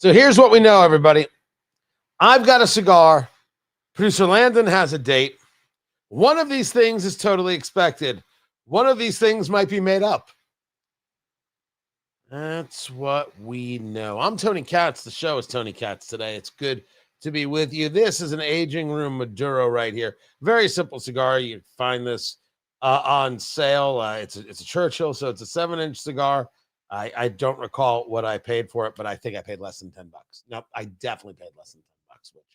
So here's what we know, everybody. I've got a cigar. Producer Landon has a date. One of these things is totally expected. One of these things might be made up. That's what we know. I'm Tony Katz. The show is Tony Katz today. It's good to be with you. This is an aging room Maduro right here. Very simple cigar. You find this on sale. It's a Churchill, so it's a 7-inch cigar. I don't recall what I paid for it, but I think I paid less than $10. No, I definitely paid less than $10, which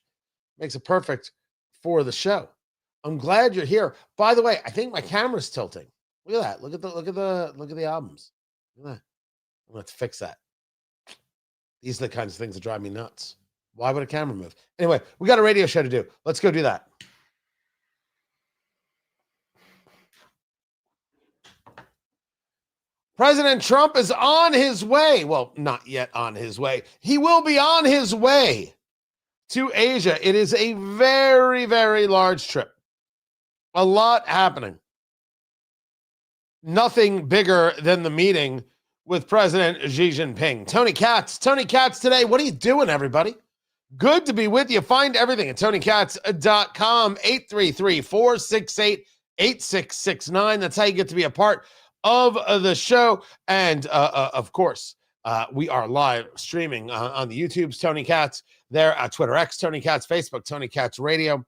makes it perfect for the show. I'm glad you're here. By the way, I think my camera's tilting. Look at that. Look at the albums. Look at that. Let's fix that. These are the kinds of things that drive me nuts. Why would a camera move? Anyway, we got a radio show to do. Let's go do that. President Trump is on his way. Well, not yet on his way. He will be on his way to Asia. It is a very, very large trip. A lot happening. Nothing bigger than the meeting with President Xi Jinping. Tony Katz today. What are you doing, everybody? Good to be with you. Find everything at TonyKatz.com, 833-468-8669. That's how you get to be a part of the show. And of course, we are live streaming on the YouTube's Tony Katz, there at Twitter X, Tony Katz, Facebook, Tony Katz Radio.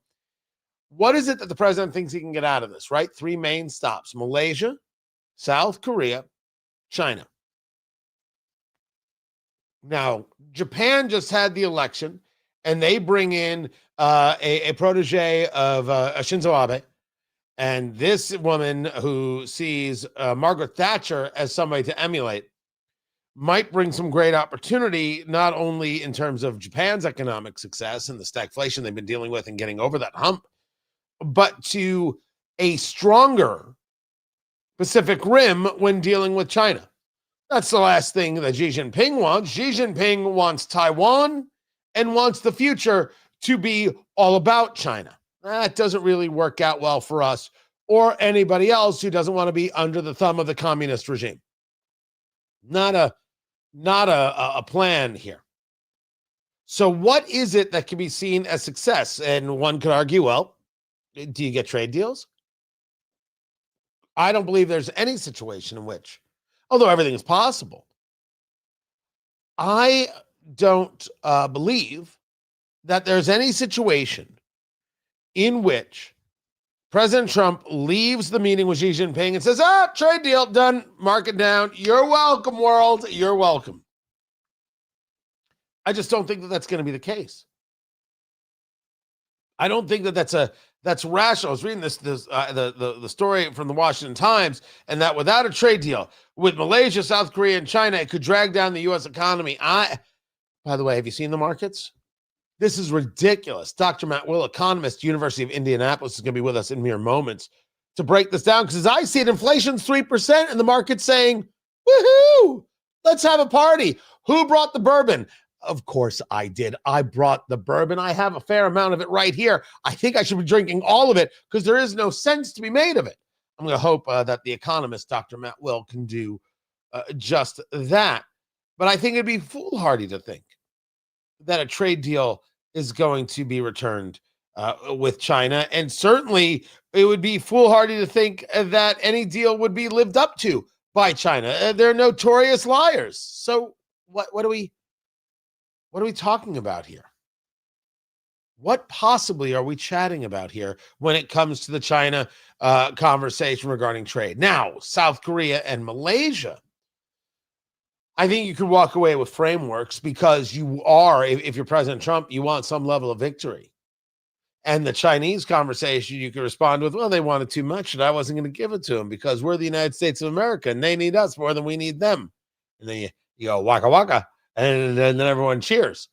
What is it that the president thinks he can get out of this, right? 3 main stops: Malaysia, South Korea, China. Now, Japan just had the election, and they bring in a protege of Shinzo Abe. And this woman who sees Margaret Thatcher as somebody to emulate might bring some great opportunity, not only in terms of Japan's economic success and the stagflation they've been dealing with and getting over that hump, but to a stronger Pacific Rim when dealing with China. That's the last thing that Xi Jinping wants. Xi Jinping wants Taiwan and wants the future to be all about China. That doesn't really work out well for us or anybody else who doesn't want to be under the thumb of the communist regime. Not a plan here. So what is it that can be seen as success? And one could argue, well, do you get trade deals? I don't believe there's any situation in which, although everything is possible, I don't believe that there's any situation in which President Trump leaves the meeting with Xi Jinping and says, trade deal, done, mark it down. You're welcome, world. You're welcome. I just don't think that that's going to be the case. I don't think that that's rational. I was reading the story from the Washington Times, and that without a trade deal with Malaysia, South Korea, and China, it could drag down the U.S. economy. By the way, have you seen the markets? This is ridiculous. Dr. Matt Will, economist, University of Indianapolis, is going to be with us in mere moments to break this down, because as I see it, inflation's 3%, and the market's saying, woohoo, let's have a party. Who brought the bourbon? Of course I did. I brought the bourbon. I have a fair amount of it right here. I think I should be drinking all of it because there is no sense to be made of it. I'm going to hope that the economist, Dr. Matt Will, can do just that. But I think it'd be foolhardy to think that a trade deal is going to be returned with China. And certainly it would be foolhardy to think that any deal would be lived up to by China. They're notorious liars. So what are we talking about here? What possibly are we chatting about here when it comes to the China conversation regarding trade? Now, South Korea and Malaysia, I think you could walk away with frameworks because you are, if you're President Trump, you want some level of victory. And the Chinese conversation, you could respond with, well, they wanted too much and I wasn't going to give it to them because we're the United States of America and they need us more than we need them. And then you go, waka waka. And then everyone cheers.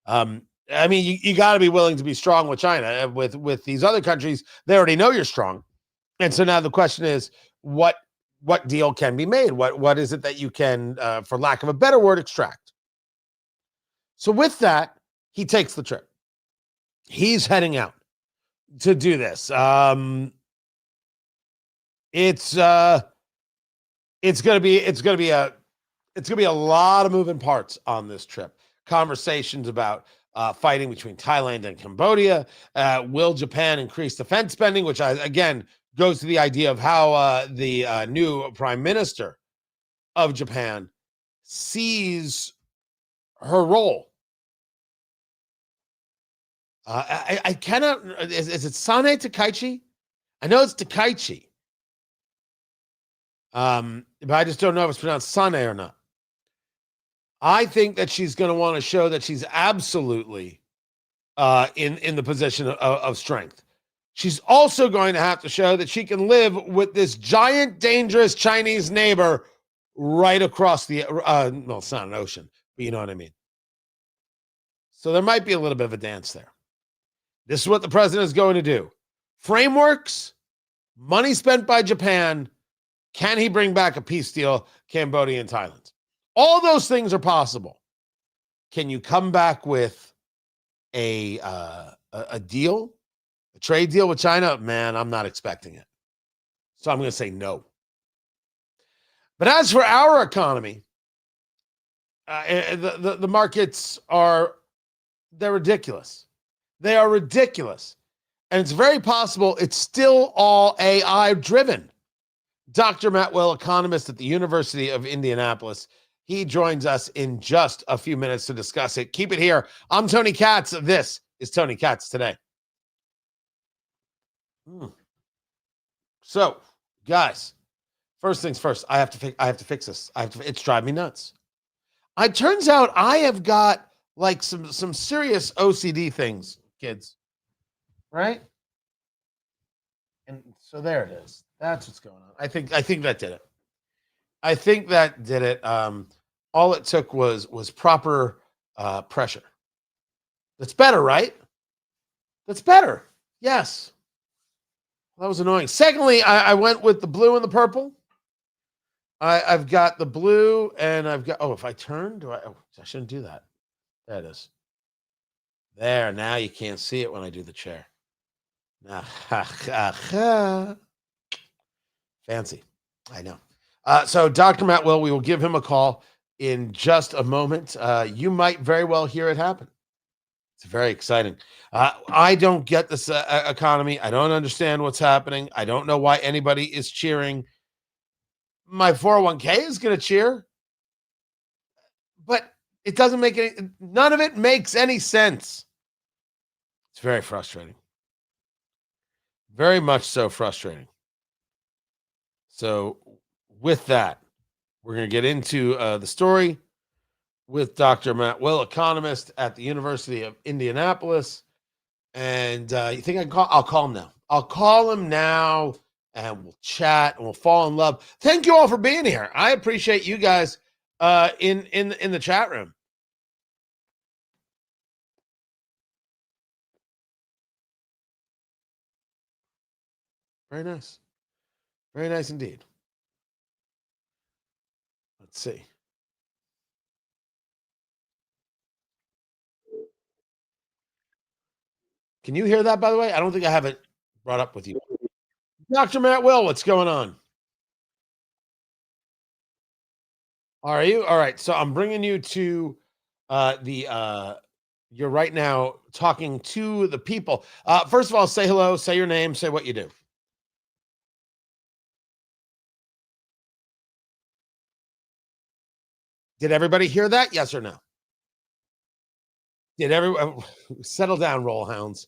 I mean, you got to be willing to be strong with China. With these other countries, they already know you're strong. And so now the question is, what deal can be made? What is it that you can, for lack of a better word, extract? So with that, he takes the trip. He's heading out to do this. It's going to be a lot of moving parts on this trip. conversations about fighting between Thailand and Cambodia. Will Japan increase defense spending? Which, again, goes to the idea of how the new prime minister of Japan sees her role. I cannot. Is it Sane Takaichi? I know it's Takaichi. But I just don't know if it's pronounced Sane or not. I think that she's going to want to show that she's absolutely in the position of strength. She's also going to have to show that she can live with this giant, dangerous Chinese neighbor right across the well, it's not an ocean, but you know what I mean. So there might be a little bit of a dance there. This is what the president is going to do. Frameworks, money spent by Japan. Can he bring back a peace deal, Cambodia and Thailand? All those things are possible. Can you come back with a deal, a trade deal with China? Man, I'm not expecting it. So I'm going to say no. But as for our economy, the markets they're ridiculous. They are ridiculous. And it's very possible it's still all AI driven. Dr. Matt Will, economist at the University of Indianapolis. He joins us in just a few minutes to discuss it. Keep it here. I'm Tony Katz. This is Tony Katz Today. So, guys, first things first. I have to fix this. It's driving me nuts. It turns out I have got like some serious OCD things, kids. Right? And so there it is. That's what's going on. I think that did it. I think that did it. All it took was proper pressure. That's better, right? That's better. Yes. That was annoying. Secondly, I went with the blue and the purple. I've got the blue and I've got, if I turn, I shouldn't do that. There it is. There, now you can't see it when I do the chair. Fancy. I know. So Dr. Matt Will, we will give him a call in just a moment. You might very well hear it happen. It's very exciting. I don't get this economy. I don't understand what's happening. I don't know why anybody is cheering. My 401k is going to cheer. But it doesn't make none of it makes any sense. It's very frustrating. Very much so frustrating. So with that, we're going to get into the story with Dr. Matt Will, economist at the University of Indianapolis. And you think I can call? I'll call him now. I'll call him now and we'll chat and we'll fall in love. Thank you all for being here. I appreciate you guys in the chat room. Very nice. Very nice indeed. Let's see. Can you hear that, by the way? I don't think I have it brought up with you. Dr. Matt Will, what's going on? Are you? All right. So I'm bringing you to you're right now talking to the people. First of all, say hello, say your name, say what you do. Did everybody hear that? Yes or no? Did everyone settle down, roll hounds?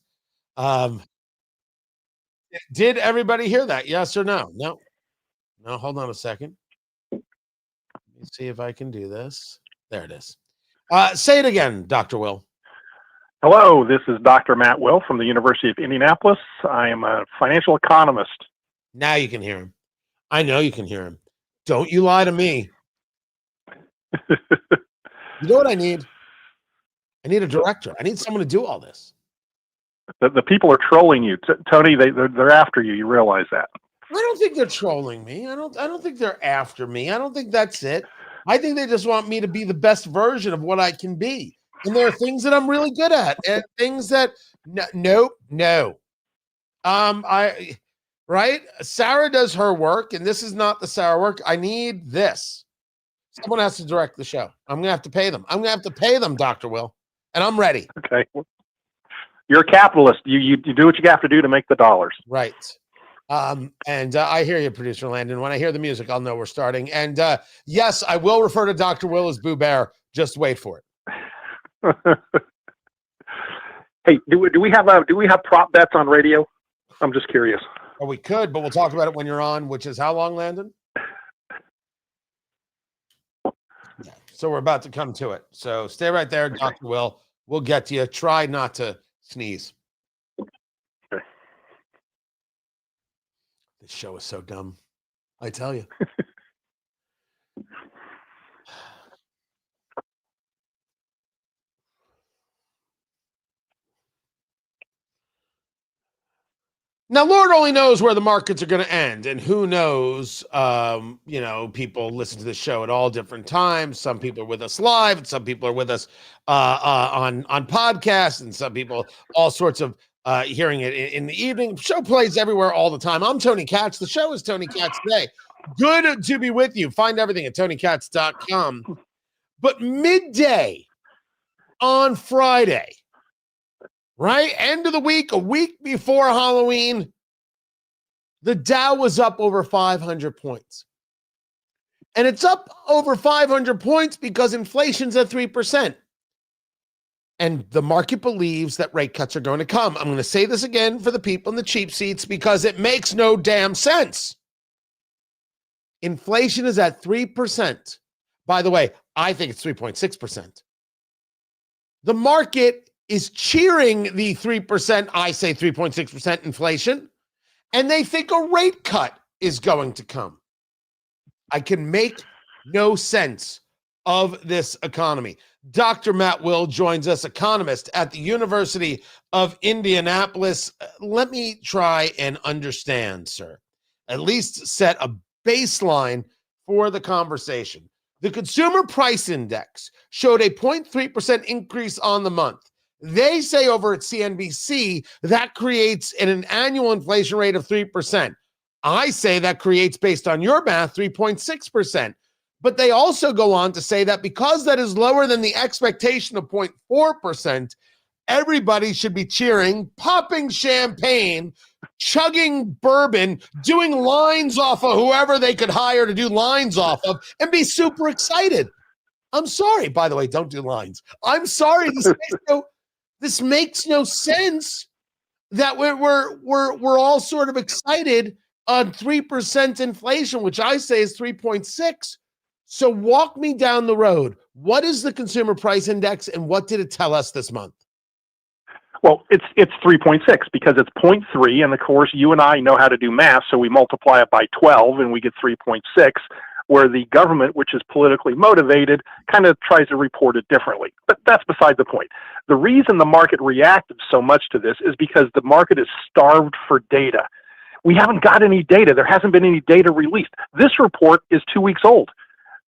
Did everybody hear that? Yes or no? No. No, hold on a second. Let me see if I can do this. There it is. Say it again, Dr. Will. Hello, this is Dr. Matt Will from the University of Indianapolis. I am a financial economist. Now you can hear him. I know you can hear him. Don't you lie to me. You know what I need? I need a director. I need someone to do all this. The people are trolling you, Tony. They're after you. You realize that? I don't think they're trolling me. I don't think they're after me. I don't think that's it. I think they just want me to be the best version of what I can be. And there are things that I'm really good at, and things that no. Right? Sarah does her work, and this is not the Sarah work. I need this. Someone has to direct the show. I'm going to have to pay them. I'm going to have to pay them, Dr. Will, and I'm ready. Okay. You're a capitalist. You do what you have to do to make the dollars. Right. And I hear you, Producer Landon. When I hear the music, I'll know we're starting. And yes, I will refer to Dr. Will as Boo Bear. Just wait for it. Hey, do we have prop bets on radio? I'm just curious. Or we could, but we'll talk about it when you're on, which is how long, Landon? Yeah. So we're about to come to it. So stay right there, okay. Dr. Will. We'll get to you. Try not to sneeze. Okay. This show is so dumb. I tell you. Now, Lord only knows where the markets are going to end, and who knows, people listen to the show at all different times. Some people are with us live, and some people are with us on podcasts, and some people, all sorts of hearing it in the evening. The show plays everywhere all the time. I'm Tony Katz. The show is Tony Katz Today. Good to be with you. Find everything at TonyKatz.com. But midday on Friday, right? End of the week, a week before Halloween, the Dow was up over 500 points. And it's up over 500 points because inflation's at 3%. And the market believes that rate cuts are going to come. I'm going to say this again for the people in the cheap seats because it makes no damn sense. Inflation is at 3%. By the way, I think it's 3.6%. The market is cheering the 3%, I say 3.6% inflation, and they think a rate cut is going to come. I can make no sense of this economy. Dr. Matt Will joins us, economist at the University of Indianapolis. Let me try and understand, sir. At least set a baseline for the conversation. The Consumer Price Index showed a 0.3% increase on the month. They say over at CNBC that creates an annual inflation rate of 3%. I say that creates, based on your math, 3.6%. But they also go on to say that because that is lower than the expectation of 0.4%, everybody should be cheering, popping champagne, chugging bourbon, doing lines off of whoever they could hire to do lines off of, and be super excited. I'm sorry, by the way, don't do lines. I'm sorry. This makes no sense that we're all sort of excited on 3% inflation, which I say is 3.6. So walk me down the road. What is the Consumer Price Index, and what did it tell us this month? Well, it's 3.6 because it's 0.3, and of course you and I know how to do math, so we multiply it by 12 and we get 3.6, where the government, which is politically motivated, kind of tries to report it differently. But that's beside the point. The reason the market reacted so much to this is because the market is starved for data. We haven't got any data. There hasn't been any data released. This report is 2 weeks old.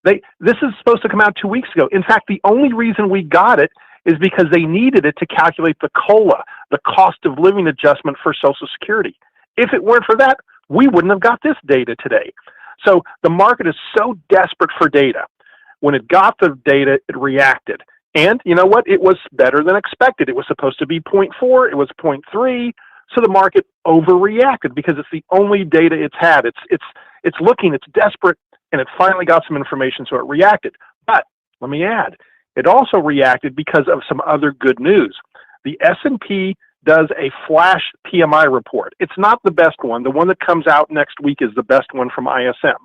This is supposed to come out 2 weeks ago. In fact, the only reason we got it is because they needed it to calculate the COLA, the cost of living adjustment for Social Security. If it weren't for that, we wouldn't have got this data today. So the market is so desperate for data. When it got the data, it reacted. And you know what? It was better than expected. It was supposed to be 0.4. It was 0.3. So the market overreacted because it's the only data it's had. It's looking, it's desperate, and it finally got some information, so it reacted. But let me add, it also reacted because of some other good news. The S&P does a flash PMI report. It's not the best one. The one that comes out next week is the best one from ISM.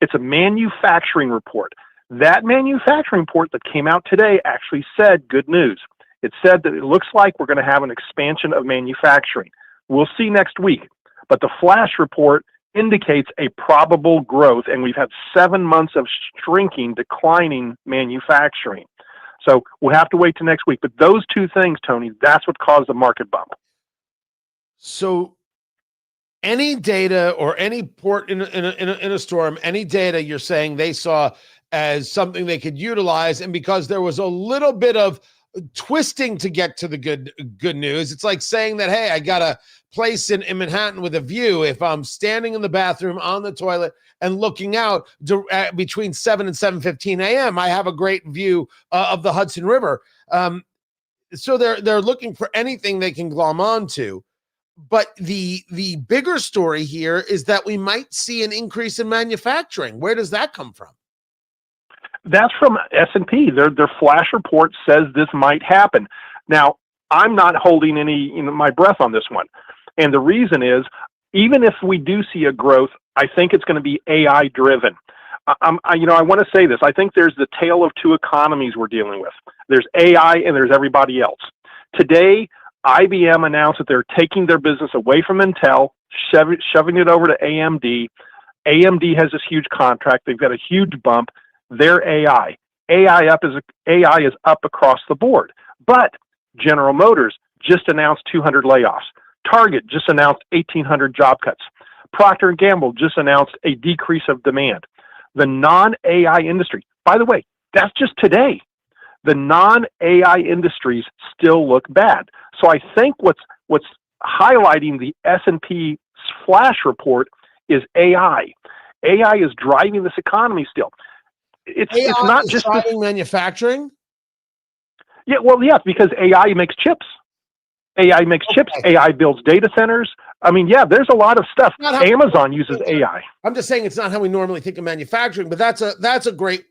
It's a manufacturing report. That manufacturing report that came out today actually said good news. It said that it looks like we're going to have an expansion of manufacturing. We'll see next week. But the flash report indicates a probable growth, and we've had 7 months of shrinking, declining manufacturing. So we'll have to wait till next week. But those two things, Tony, that's what caused the market bump. So any data or any port in a storm, any data you're saying they saw as something they could utilize, and because there was a little bit of twisting to get to the good news. It's like saying that, hey, I got a place in Manhattan with a view. If I'm standing in the bathroom on the toilet and looking out between 7 and 7:15 a.m., I have a great view of the Hudson River. So they're looking for anything they can glom onto. But the bigger story here is that we might see an increase in manufacturing. Where does that come from? That's from S&P. Their flash report says this might happen. Now, I'm not holding my breath on this one. And the reason is, even if we do see a growth, I think it's going to be AI driven. I want to say this. I think there's the tale of two economies we're dealing with. There's AI and there's everybody else. Today, IBM announced that they're taking their business away from Intel, shoving it over to AMD. AMD has this huge contract. They've got a huge bump. They're AI. AI is up across the board. But General Motors just announced 200 layoffs. Target just announced 1,800 job cuts. Procter & Gamble just announced a decrease of demand. The non-AI industry, by the way, that's just today. The non-AI industries still look bad. So I think what's highlighting the S&P flash report is AI. AI is driving this economy still. It's not just driving manufacturing. Yeah, well, yes, because AI makes chips. AI makes chips. AI builds data centers. I mean, yeah, there's a lot of stuff. Amazon uses AI. I'm just saying it's not how we normally think of manufacturing, but that's a great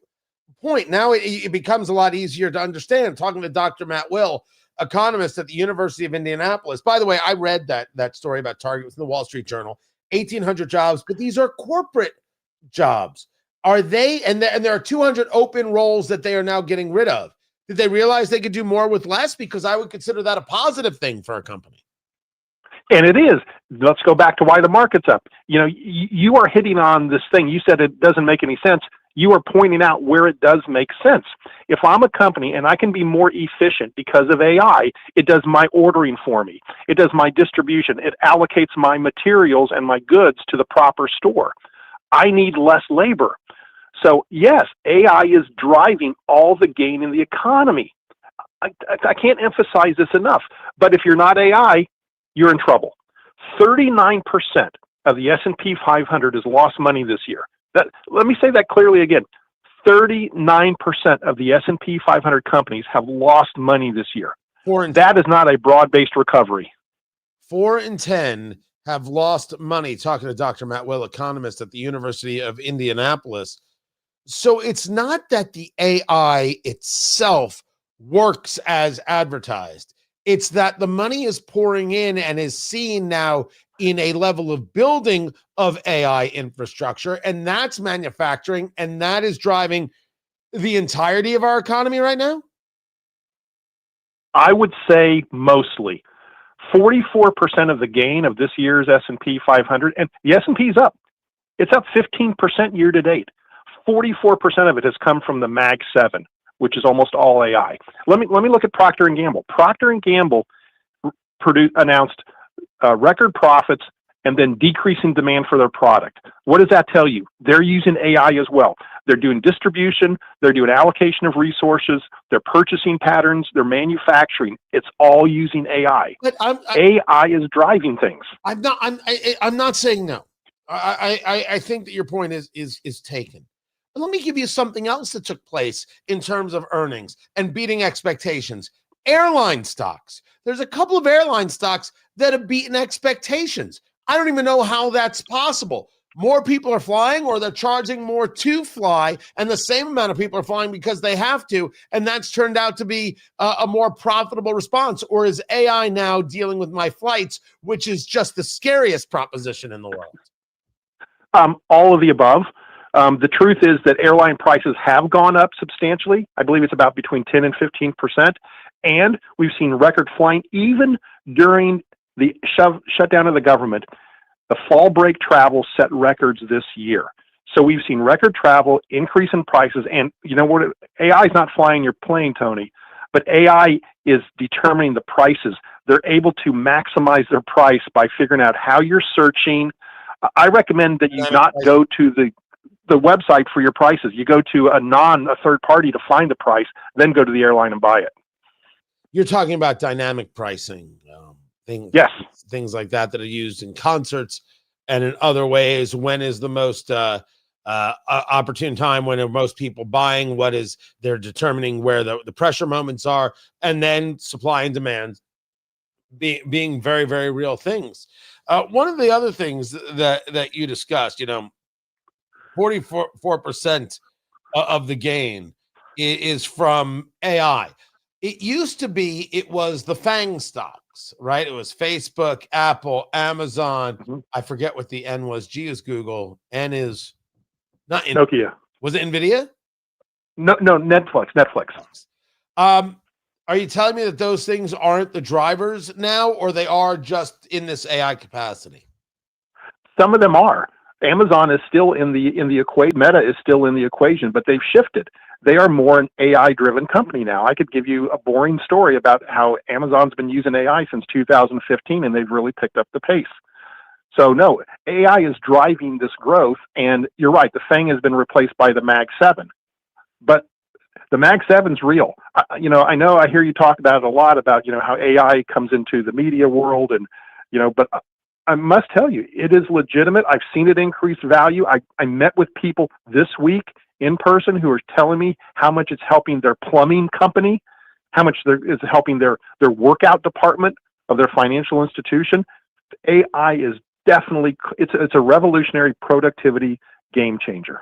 point. Now it becomes a lot easier to understand. Talking to Dr. Matt Will, economist at the University of Indianapolis. By the way, I read that story about Target. It was in the Wall Street Journal. 1,800 jobs, but these are corporate jobs. Are they? And there are 200 open roles that they are now getting rid of. Did they realize they could do more with less? Because I would consider that a positive thing for a company. And it is. Let's go back to why the market's up. You are hitting on this thing. You said it doesn't make any sense. You are pointing out where it does make sense. If I'm a company and I can be more efficient because of AI, it does my ordering for me. It does my distribution. It allocates my materials and my goods to the proper store. I need less labor. So yes, AI is driving all the gain in the economy. I can't emphasize this enough. But if you're not AI, you're in trouble. 39% of the S&P 500 has lost money this year. Let me say that clearly again. 39% of the S&P 500 companies have lost money this year. That is not a broad-based recovery. 4 in 10 have lost money. Talking to Dr. Matt Will, economist at the University of Indianapolis. So it's not that the AI itself works as advertised. It's that the money is pouring in and is seen now in a level of building of AI infrastructure, and that's manufacturing, and that is driving the entirety of our economy right now? I would say mostly. 44% of the gain of this year's S&P 500, and the S&P is up. It's up 15% year to date. 44% of it has come from the Mag 7, which is almost all AI. Let me look at Procter & Gamble. Procter & Gamble announced record profits and then decreasing demand for their product. What does that tell you? They're using AI as well. They're doing distribution, they're doing allocation of resources, their purchasing patterns, their manufacturing. It's all using AI. But AI is driving things. I'm not saying no. I think that your point is taken. But let me give you something else that took place in terms of earnings and beating expectations. Airline stocks. There's a couple of airline stocks that have beaten expectations. I don't even know how that's possible. More people are flying, or they're charging more to fly, and the same amount of people are flying because they have to, and that's turned out to be a more profitable response. Or is AI now dealing with my flights, which is just the scariest proposition in the world? All of the above. The truth is that airline prices have gone up substantially. I believe it's about between 10 and 15%. And we've seen record flying even during the shutdown of the government. The fall break travel set records this year. So we've seen record travel, increase in prices. And you know what? AI is not flying your plane, Tony, but AI is determining the prices. They're able to maximize their price by figuring out how you're searching. I recommend that you not go to the website for your prices. You go to a third party to find the price, then go to the airline and buy it. You're talking about dynamic pricing, Yes. things like that are used in concerts and in other ways. When is the most opportune time? When are most people buying? What is they're determining where the pressure moments are, and then supply and demand being very, very real things. One of the other things that you discussed, 44% of the gain is from AI. It used to be it was the FANG stocks, right? It was Facebook, Apple, Amazon. Mhm. I forget what the N was. G is Google. N is not in. Nokia. Was it Nvidia? No, Netflix. Um, are you telling me that those things aren't the drivers now, or they are just in this AI capacity? Some of them are. Amazon is still in the equation. Meta is still in the equation, but they've shifted. They are more an AI-driven company now. I could give you a boring story about how Amazon's been using AI since 2015, and they've really picked up the pace. So no, AI is driving this growth, and you're right. The FANG has been replaced by the Mag 7, but the Mag 7's real. I know I hear you talk about it a lot about how AI comes into the media world, and but I must tell you, it is legitimate. I've seen it increase value. I met with people this week in person who are telling me how much it's helping their plumbing company, how much it's helping their workout department of their financial institution. AI is definitely it's a revolutionary productivity game changer.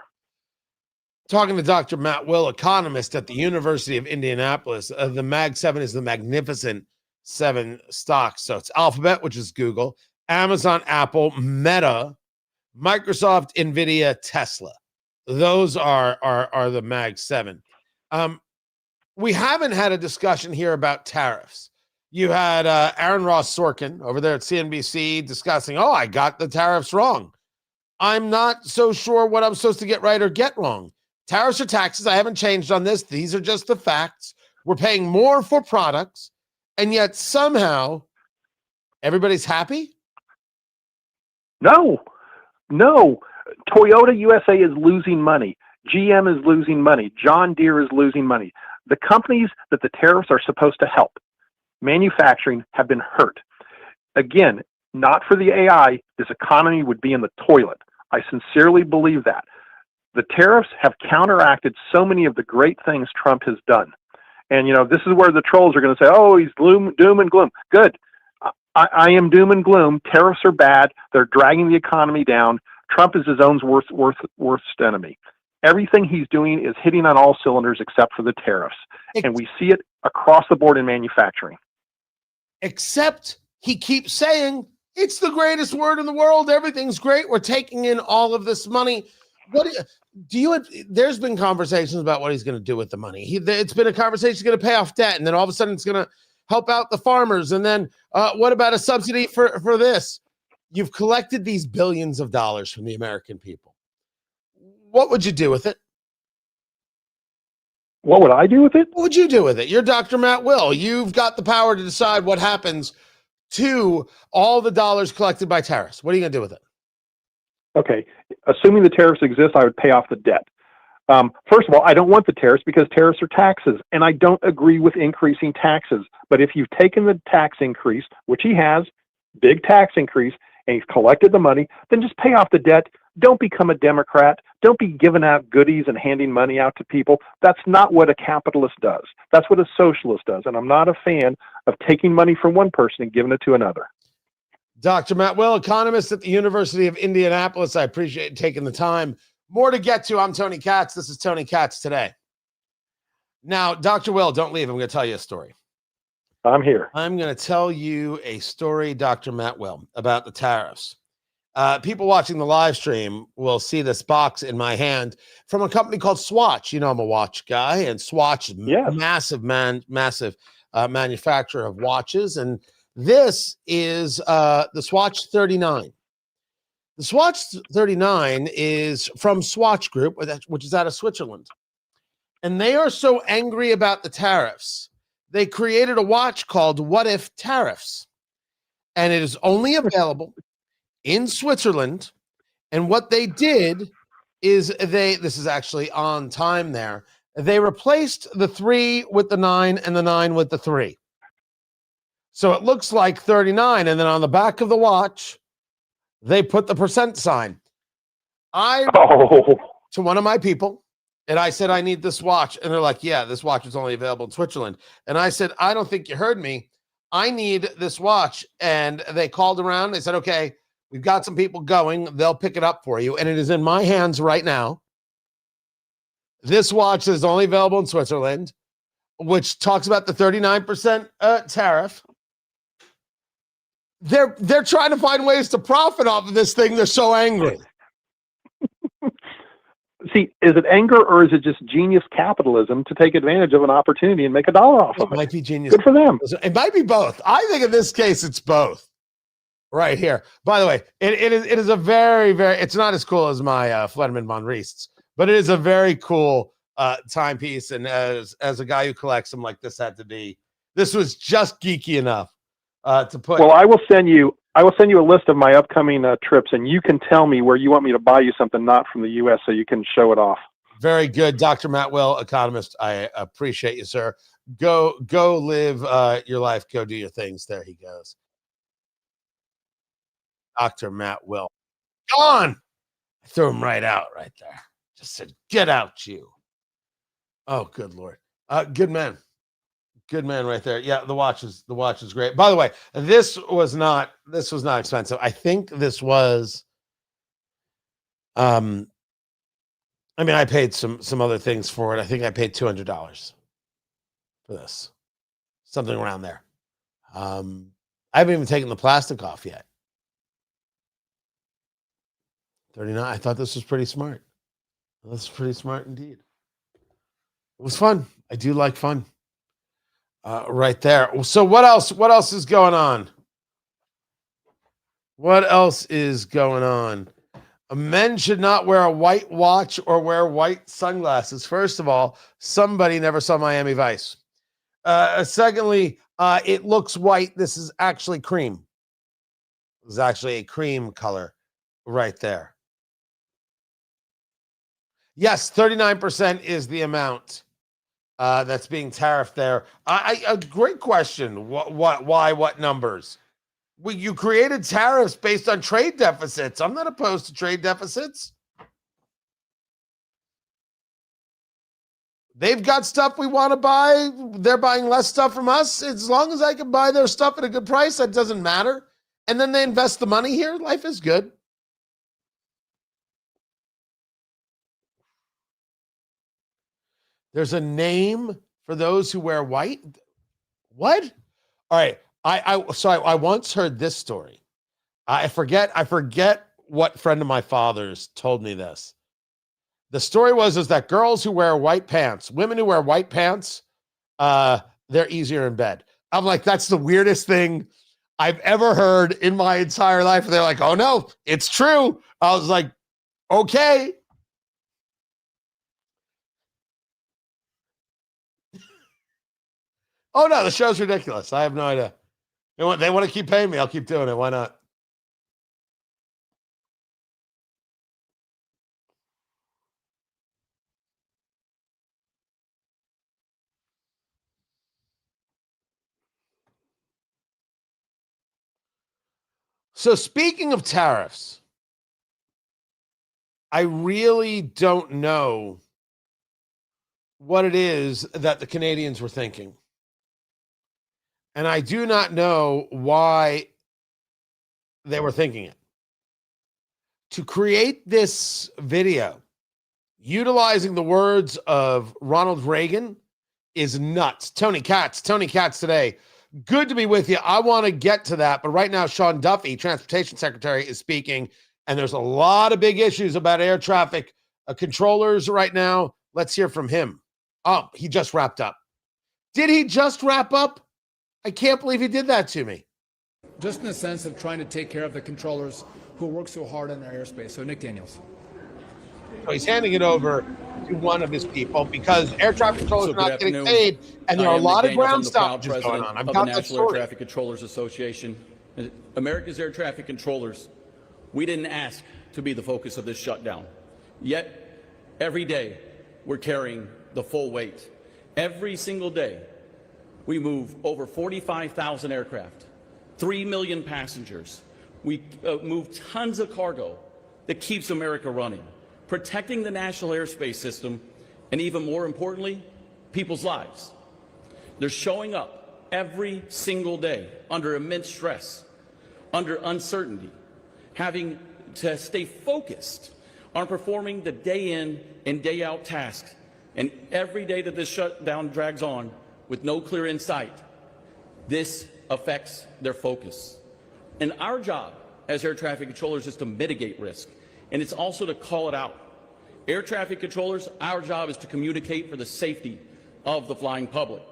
Talking to Dr. Matt Will, economist at the University of Indianapolis, the Mag 7 is the Magnificent 7 stocks. So it's Alphabet, which is Google, Amazon, Apple, Meta, Microsoft, Nvidia, Tesla. Those are the Mag 7. We haven't had a discussion here about tariffs. You had Aaron Ross Sorkin over there at CNBC discussing, I got the tariffs wrong. I'm not so sure what I'm supposed to get right or get wrong. Tariffs or taxes, I haven't changed on this. These are just the facts. We're paying more for products, and yet somehow everybody's happy? No. Toyota USA is losing money. GM is losing money. John Deere is losing money. The companies that the tariffs are supposed to help, manufacturing, have been hurt. Again, not for the AI, this economy would be in the toilet. I sincerely believe that. The tariffs have counteracted so many of the great things Trump has done. And, this is where the trolls are going to say, he's doom and gloom. Good. I am doom and gloom. Tariffs are bad. They're dragging the economy down. Trump is his own worst enemy. Everything he's doing is hitting on all cylinders except for the tariffs. And we see it across the board in manufacturing. Except he keeps saying, it's the greatest word in the world. Everything's great. We're taking in all of this money. What do you there's been conversations about what he's going to do with the money. It's been a conversation he's going to pay off debt, and then all of a sudden it's going to help out the farmers. And then what about a subsidy for this? You've collected these billions of dollars from the American people. What would you do with it? What would I do with it? What would you do with it? You're Dr. Matt Will. You've got the power to decide what happens to all the dollars collected by tariffs. What are you going to do with it? Okay, assuming the tariffs exist, I would pay off the debt. First of all, I don't want the tariffs because tariffs are taxes, and I don't agree with increasing taxes. But if you've taken the tax increase, which he has, big tax increase, and he's collected the money, then just pay off the debt. Don't become a Democrat. Don't be giving out goodies and handing money out to people. That's not what a capitalist does. That's what a socialist does. And I'm not a fan of taking money from one person and giving it to another. Dr. Matt Will, economist at the University of Indianapolis. I appreciate taking the time. More to get to. I'm Tony Katz. This is Tony Katz Today. Now, Dr. Will, don't leave. I'm going to tell you a story. I'm here. I'm going to tell you a story, Dr. Matt Will, about the tariffs. People watching the live stream will see this box in my hand from a company called Swatch. I'm a watch guy, and Swatch is massive manufacturer of watches. And this is the Swatch 39. The Swatch 39 is from Swatch Group, which is out of Switzerland. And they are so angry about the tariffs, they created a watch called What If Tariffs. And it is only available in Switzerland. And what they did is this is actually on time there, they replaced the 3 with the 9 and the 9 with the 3. So it looks like 39. And then on the back of the watch, they put the percent sign. To one of my people, and I said, I need this watch. And they're like, yeah, this watch is only available in Switzerland. And I said, I don't think you heard me. I need this watch. And they called around. They said, okay, we've got some people going. They'll pick it up for you. And it is in my hands right now. This watch is only available in Switzerland, which talks about the 39% tariff. They're trying to find ways to profit off of this thing. They're so angry. See, is it anger or is it just genius capitalism to take advantage of an opportunity and make $1 off of it? It might be genius. Good for them. It might be both. I think in this case, it's both. Right here. By the way, it is a very, very, it's not as cool as my Flederman von Riest's, but it is a very cool timepiece. And as a guy who collects them, like this was just geeky enough to put. Well, I will send you a list of my upcoming trips, and you can tell me where you want me to buy you something not from the U.S. so you can show it off. Very good. Dr. Matt Will, economist. I appreciate you, sir. Go live your life. Go do your things. There he goes. Dr. Matt Will. Gone. I threw him right out right there. Just said, get out, you. Oh, good Lord. Good man. Good man right there. Yeah, the watch is great. By the way, this was not expensive. I think this was I paid some other things for it. I think I paid $200 for this. Something around there. I haven't even taken the plastic off yet. 39. I thought this was pretty smart. This is pretty smart indeed. It was fun. I do like fun. Right there. So what else is going on? What else is going on? Men should not wear a white watch or wear white sunglasses. First of all, somebody never saw Miami Vice. Secondly, it looks white. This is actually cream. It's actually a cream color right there. Yes, 39% is the amount that's being tariffed there. A great question. Why? What numbers? Well, you created tariffs based on trade deficits. I'm not opposed to trade deficits. They've got stuff we want to buy. They're buying less stuff from us. As long as I can buy their stuff at a good price, that doesn't matter. And then they invest the money here. Life is good. There's a name for those who wear white. What? All right. I once heard this story. I forget what friend of my father's told me this. The story is that girls who wear white pants, women who wear white pants, they're easier in bed. I'm like, that's the weirdest thing I've ever heard in my entire life. They're like, oh no, it's true. I was like, okay. Oh no, the show's ridiculous. I have no idea. They want to keep paying me. I'll keep doing it. Why not? So speaking of tariffs, I really don't know what it is that the Canadians were thinking. And I do not know why they were thinking it. To create this video, utilizing the words of Ronald Reagan is nuts. Tony Katz today. Good to be with you. I want to get to that. But right now, Sean Duffy, Transportation Secretary, is speaking. And there's a lot of big issues about air traffic controllers right now. Let's hear from him. Oh, he just wrapped up. Did he just wrap up? I can't believe he did that to me. Just in the sense of trying to take care of the controllers who work so hard in our airspace. So Nick Daniels. So he's handing it over to one of his people because air traffic controllers are not getting paid, and there are a lot of ground stoppages going on. I've got that National Air Traffic Controllers Association. America's air traffic controllers, we didn't ask to be the focus of this shutdown. Yet, every day, we're carrying the full weight. Every single day, We move over 45,000 aircraft, 3 million passengers. We move tons of cargo that keeps America running, protecting the national airspace system, and even more importantly, people's lives. They're showing up every single day under immense stress, under uncertainty, having to stay focused on performing the day in and day out tasks. And every day that this shutdown drags on with no clear insight, this affects their focus. And our job as air traffic controllers is to mitigate risk, and it's also to call it out. Air traffic controllers, our job is to communicate for the safety of the flying public.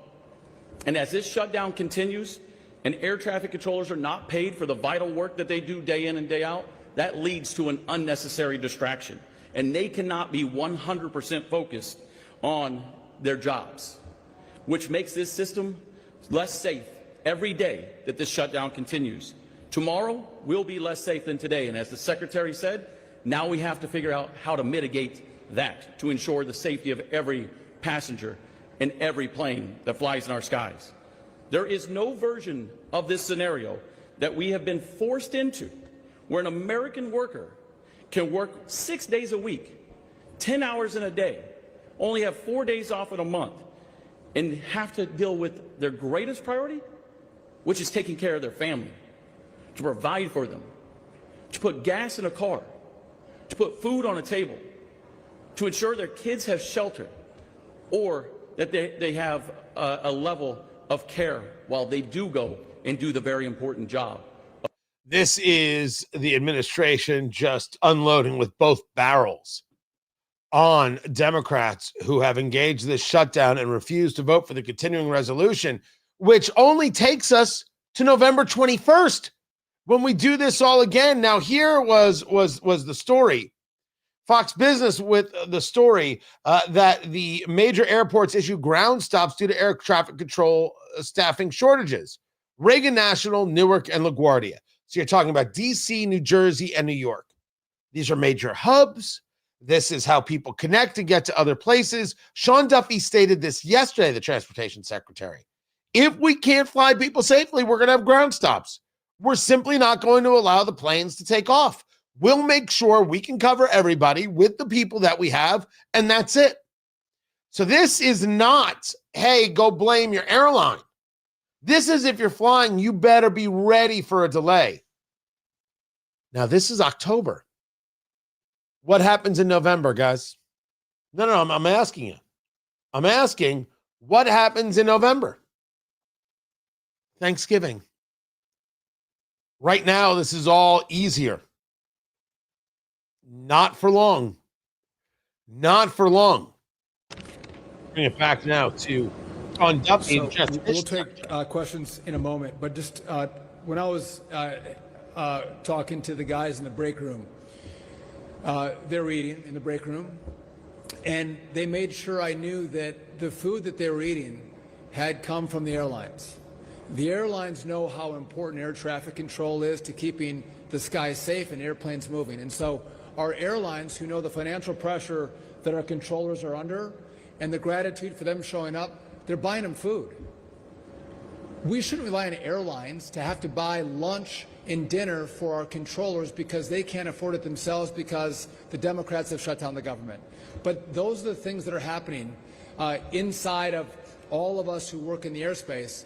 And as this shutdown continues, and air traffic controllers are not paid for the vital work that they do day in and day out, that leads to an unnecessary distraction. And they cannot be 100% focused on their jobs, which makes this system less safe every day that this shutdown continues. Tomorrow will be less safe than today, and as the Secretary said, now we have to figure out how to mitigate that to ensure the safety of every passenger and every plane that flies in our skies. There is no version of this scenario that we have been forced into where an American worker can work 6 days a week, 10 hours in a day, only have 4 days off in a month, and have to deal with their greatest priority, which is taking care of their family, to provide for them, to put gas in a car, to put food on a table, to ensure their kids have shelter, or that they have a level of care while they do go and do the very important job. This is the administration just unloading with both barrels on Democrats who have engaged this shutdown and refused to vote for the continuing resolution, which only takes us to November 21st when we do this all again. Now, here was the story. Fox Business with the story that the major airports issue ground stops due to air traffic control staffing shortages. Reagan National, Newark, and LaGuardia. So you're talking about D.C., New Jersey, and New York. These are major hubs. This is how people connect and get to other places. Sean Duffy stated this yesterday, the transportation secretary. If we can't fly people safely, we're going to have ground stops. We're simply not going to allow the planes to take off. We'll make sure we can cover everybody with the people that we have, and that's it. So this is not, hey, go blame your airline. This is if you're flying, you better be ready for a delay. Now, this is October. What happens in November, guys? No, I'm asking you. I'm asking what happens in November? Thanksgiving. Right now, this is all easier. Not for long. Not for long. Bring it back now to Sean Duffy. So we'll take questions in a moment, but just when I was talking to the guys in the break room, they're eating in the break room, and they made sure I knew that the food that they were eating had come from the airlines. The airlines know how important air traffic control is to keeping the skies safe and airplanes moving. And so our airlines, who know the financial pressure that our controllers are under and the gratitude for them showing up, they're buying them food. We shouldn't rely on airlines to have to buy lunch and dinner for our controllers because they can't afford it themselves because the Democrats have shut down the government. But those are the things that are happening inside of all of us who work in the airspace,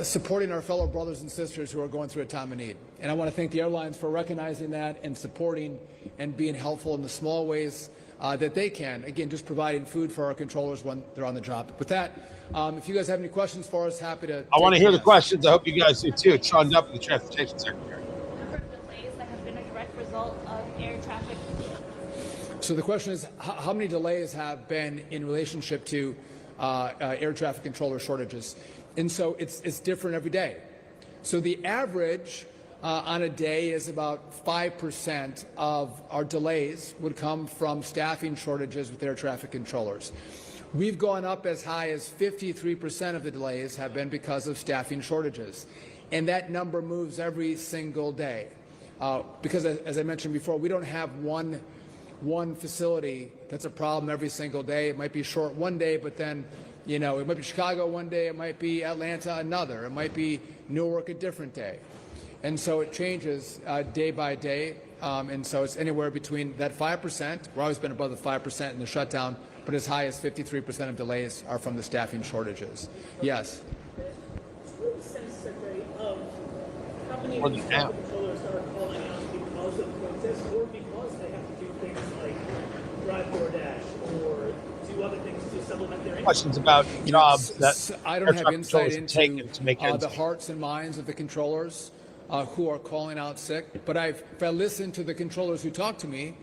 supporting our fellow brothers and sisters who are going through a time of need. And I want to thank the airlines for recognizing that and supporting and being helpful in the small ways that they can. Again, just providing food for our controllers when they're on the job. With that, if you guys have any questions for us, happy to. I want to hear the questions. I hope you guys do too. Sean Duffy, the Transportation Secretary. Number of delays that have been a direct result of air traffic. So the question is, how many delays have been in relationship to air traffic controller shortages? And so it's different every day. So the average on a day is about 5% of our delays would come from staffing shortages with air traffic controllers. We've gone up as high as 53% of the delays have been because of staffing shortages. And that number moves every single day. Because as I mentioned before, we don't have one facility that's a problem every single day. It might be short one day, but then You know, it might be Chicago one day, it might be Atlanta another, it might be Newark a different day. And so it changes day by day. And so it's anywhere between that 5%, we've always been above the 5% in the shutdown, but as high as 53% of delays are from the staffing shortages. Yes. Sense, Secretary, of how many of these controllers are calling out because of protests or because they have to do things like drive DoorDash or do other things to supplement their income? Questions about jobs that I don't have insight into to make the hearts and minds of the controllers who are calling out sick. But if I listen to the controllers who talk to me,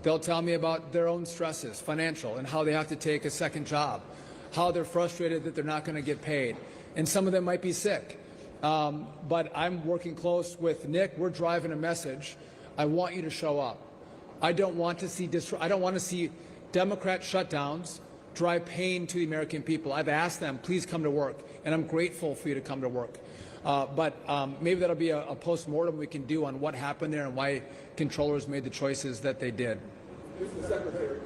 they'll tell me about their own stresses, financial, and how they have to take a second job, how they're frustrated that they're not going to get paid. And some of them might be sick. But I'm working close with Nick. We're driving a message. I want you to show up. I don't want to see I don't want to see Democrat shutdowns drive pain to the American people. I've asked them, please come to work, and I'm grateful for you to come to work. But maybe that'll be a post-mortem we can do on what happened there and why controllers made the choices that they did. Mr. Secretary,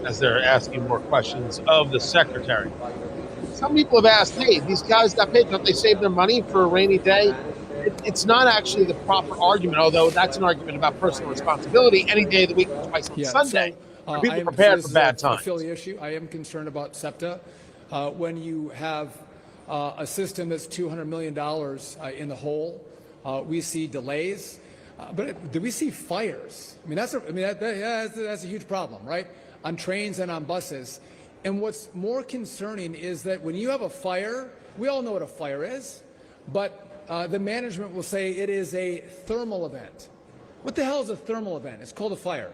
as they're asking more questions of the secretary. Some people have asked, hey, these guys got paid. Don't they save their money for a rainy day? It's not actually the proper argument, although that's an argument about personal responsibility any day of the week, twice on Sunday. So, people prepared for bad times. A Philly issue. I am concerned about SEPTA. When you have a system that's $200 million in the hole, we see delays. But do we see fires? I mean, that's a huge problem, right? On trains and on buses. And what's more concerning is that when you have a fire, we all know what a fire is, but the management will say it is a thermal event. What the hell is a thermal event? It's called a fire.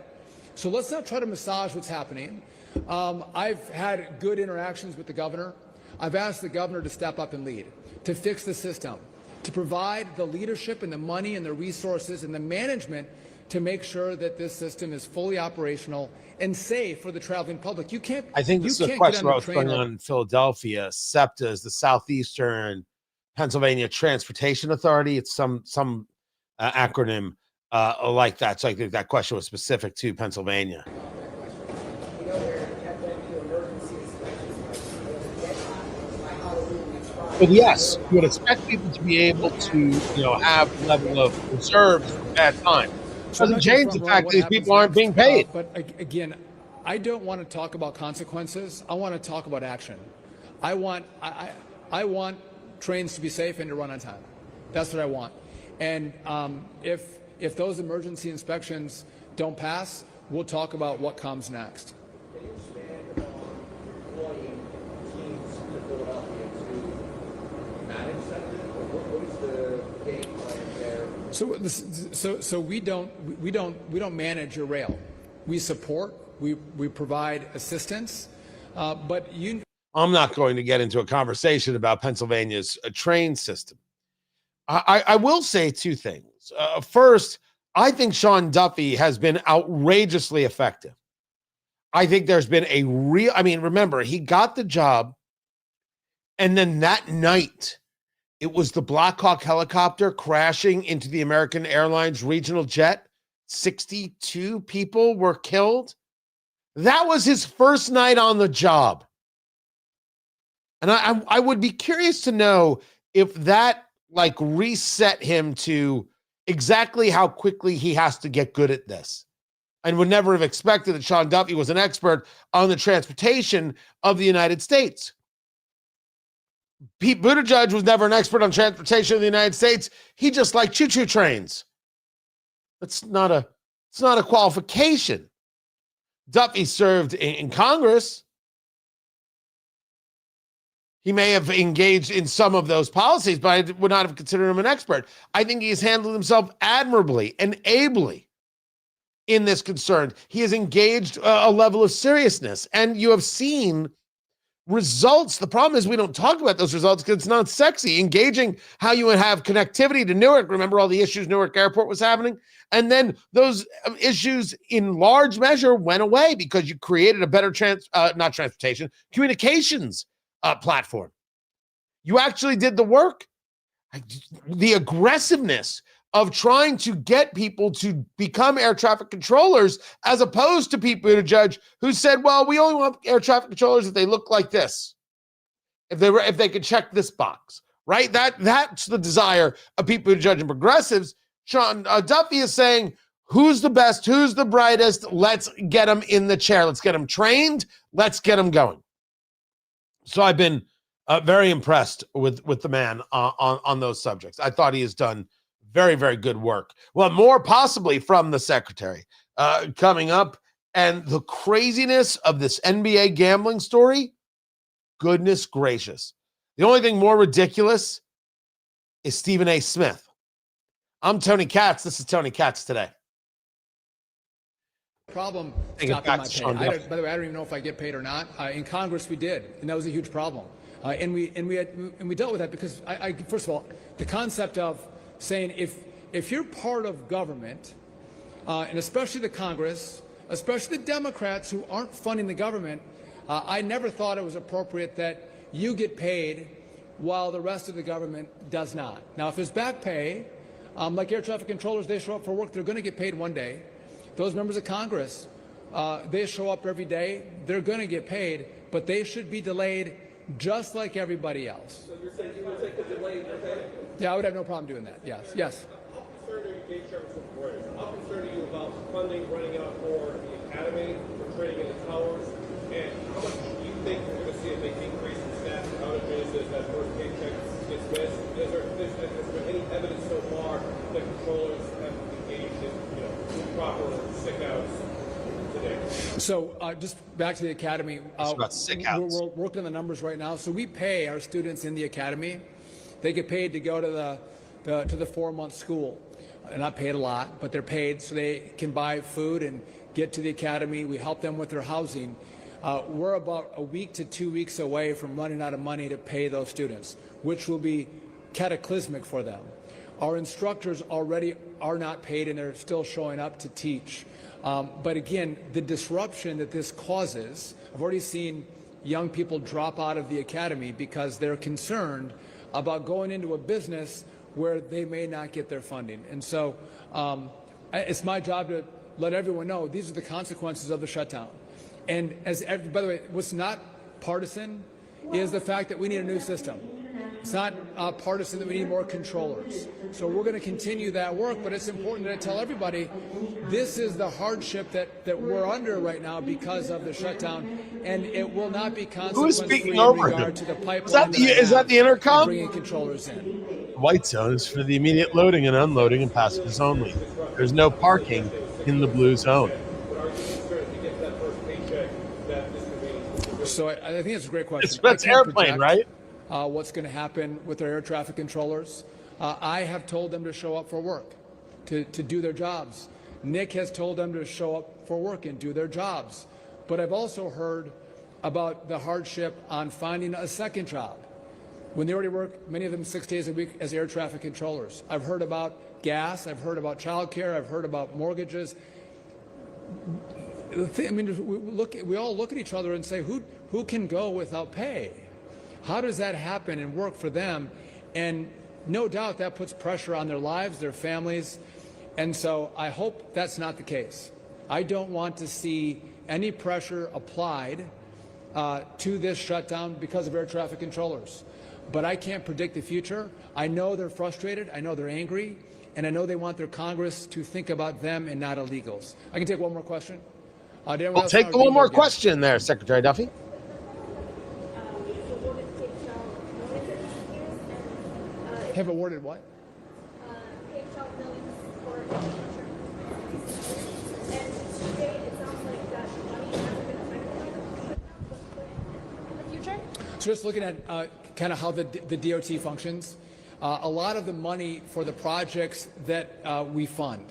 So let's not try to massage what's happening. I've had good interactions with the governor. I've asked the governor to step up and lead, to fix the system, to provide the leadership and the money and the resources and the management to make sure that this system is fully operational and safe for the traveling public. You can't. I think this is a question about what's going on in Philadelphia. SEPTA is the Southeastern Pennsylvania Transportation Authority. It's some acronym like that. So I think that question was specific to Pennsylvania. But yes, you would expect people to be able to, have a level of reserves for bad time. Doesn't change the fact that these people aren't being paid. But again, I don't want to talk about consequences. I want to talk about action. I want trains to be safe and to run on time. That's what I want. And if those emergency inspections don't pass, we'll talk about what comes next. Can you expand on deploying teams to Philadelphia to manage that? What is the game plan there? So we don't manage your rail. We support. We provide assistance. But I'm not going to get into a conversation about Pennsylvania's train system. I will say two things. First, I think Sean Duffy has been outrageously effective. I think there's been remember, he got the job, and then that night, it was the Black Hawk helicopter crashing into the American Airlines regional jet. 62 people were killed. That was his first night on the job. And I would be curious to know if that reset him to exactly how quickly he has to get good at this. And would never have expected that Sean Duffy was an expert on the transportation of the United States. Pete Buttigieg was never an expert on transportation of the United States. He just liked choo-choo trains. It's not a qualification. Duffy served in Congress. He may have engaged in some of those policies, but I would not have considered him an expert. I think he has handled himself admirably and ably in this concern. He has engaged a level of seriousness, and you have seen results. The problem is we don't talk about those results because it's not sexy. Engaging how you would have connectivity to Newark. Remember all the issues Newark Airport was happening? And then those issues in large measure went away because you created a better communications platform. You actually did the work. The aggressiveness of trying to get people to become air traffic controllers, as opposed to people to judge who said, well, we only want air traffic controllers if they look like this, if they could check this box, right? That's the desire of people who judge and progressives. Sean Duffy is saying, who's the best? Who's the brightest? Let's get them in the chair. Let's get them trained. Let's get them going. So I've been very impressed with the man on those subjects. I thought he has done very, very good work. Well, more possibly from the secretary coming up, and the craziness of this NBA gambling story. Goodness gracious. The only thing more ridiculous is Stephen A. Smith. I'm Tony Katz. This is Tony Katz Today. Problem stopping my pay. By the way, I don't even know if I get paid or not. In Congress, we did, and that was a huge problem. And we dealt with that because I first of all, the concept of saying if you're part of government, and especially the Congress, especially the Democrats who aren't funding the government, I never thought it was appropriate that you get paid while the rest of the government does not. Now, if there's back pay, like air traffic controllers, they show up for work, they're going to get paid one day. Those members of Congress, they show up every day, they're going to get paid, but they should be delayed just like everybody else. So you're saying you would take the delay in your pay? Yeah, I would have no problem doing that, yes. Yes. How concerned are you, Dave Chairman, how concerned are you about funding running out for the academy, for training in the towers, and how much do you think we're going to see a big increase in staff outages as that first paycheck gets missed? Is there any evidence so far that controllers have engaged in improper sick outs today? So just back to the academy. About sick outs. We're working on the numbers right now. So we pay our students in the academy. They get paid to go to the 4-month school. They're not paid a lot, but they're paid so they can buy food and get to the academy. We help them with their housing. We're about a week to 2 weeks away from running out of money to pay those students, which will be cataclysmic for them. Our instructors already are not paid and they're still showing up to teach. But again, the disruption that this causes, I've already seen young people drop out of the academy because they're concerned about going into a business where they may not get their funding. And so it's my job to let everyone know these are the consequences of the shutdown. And by the way, what's not partisan is the fact that we need a new system. It's not partisan that we need more controllers. So we're going to continue that work, but it's important to tell everybody this is the hardship that we're under right now because of the shutdown, and it will not be consequence-free in regard to the pipeline. Is that the intercom? Bringing controllers in. White zone is for the immediate loading and unloading and passengers only. There's no parking in the blue zone. So I think it's a great question. It's airplane, right? What's going to happen with our air traffic controllers? I have told them to show up for work, to do their jobs. Nick has told them to show up for work and do their jobs. But I've also heard about the hardship on finding a second job when they already work, many of them 6 days a week as air traffic controllers. I've heard about gas. I've heard about childcare. I've heard about mortgages. I mean, we all look at each other and say, who can go without pay? How does that happen and work for them? And no doubt that puts pressure on their lives, their families. And so I hope that's not the case. I don't want to see any pressure applied to this shutdown because of air traffic controllers. But I can't predict the future. I know they're frustrated. I know they're angry. And I know they want their Congress to think about them and not illegals. I can take one more question. I'll take one more question there, Secretary Duffy. Have awarded what? So just looking at kind of how the DOT functions, a lot of the money for the projects that we fund,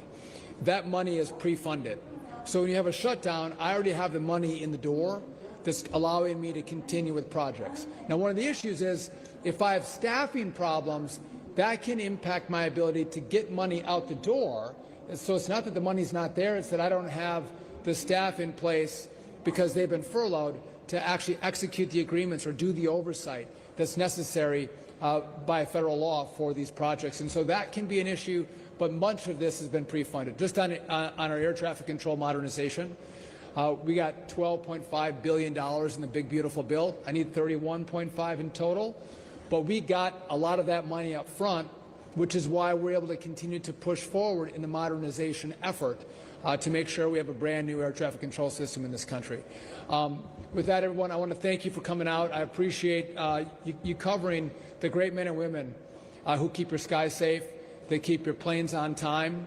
that money is pre-funded. So when you have a shutdown, I already have the money in the door that's allowing me to continue with projects. Now, one of the issues is if I have staffing problems, that can impact my ability to get money out the door. And so it's not that the money's not there, it's that I don't have the staff in place because they've been furloughed to actually execute the agreements or do the oversight that's necessary by federal law for these projects. And so that can be an issue, but much of this has been pre-funded. Just on our air traffic control modernization, we got $12.5 billion in the big, beautiful bill. I need 31.5 in total, but we got a lot of that money up front, which is why we're able to continue to push forward in the modernization effort to make sure we have a brand new air traffic control system in this country. With that, everyone, I want to thank you for coming out. I appreciate you covering the great men and women who keep your skies safe. They keep your planes on time.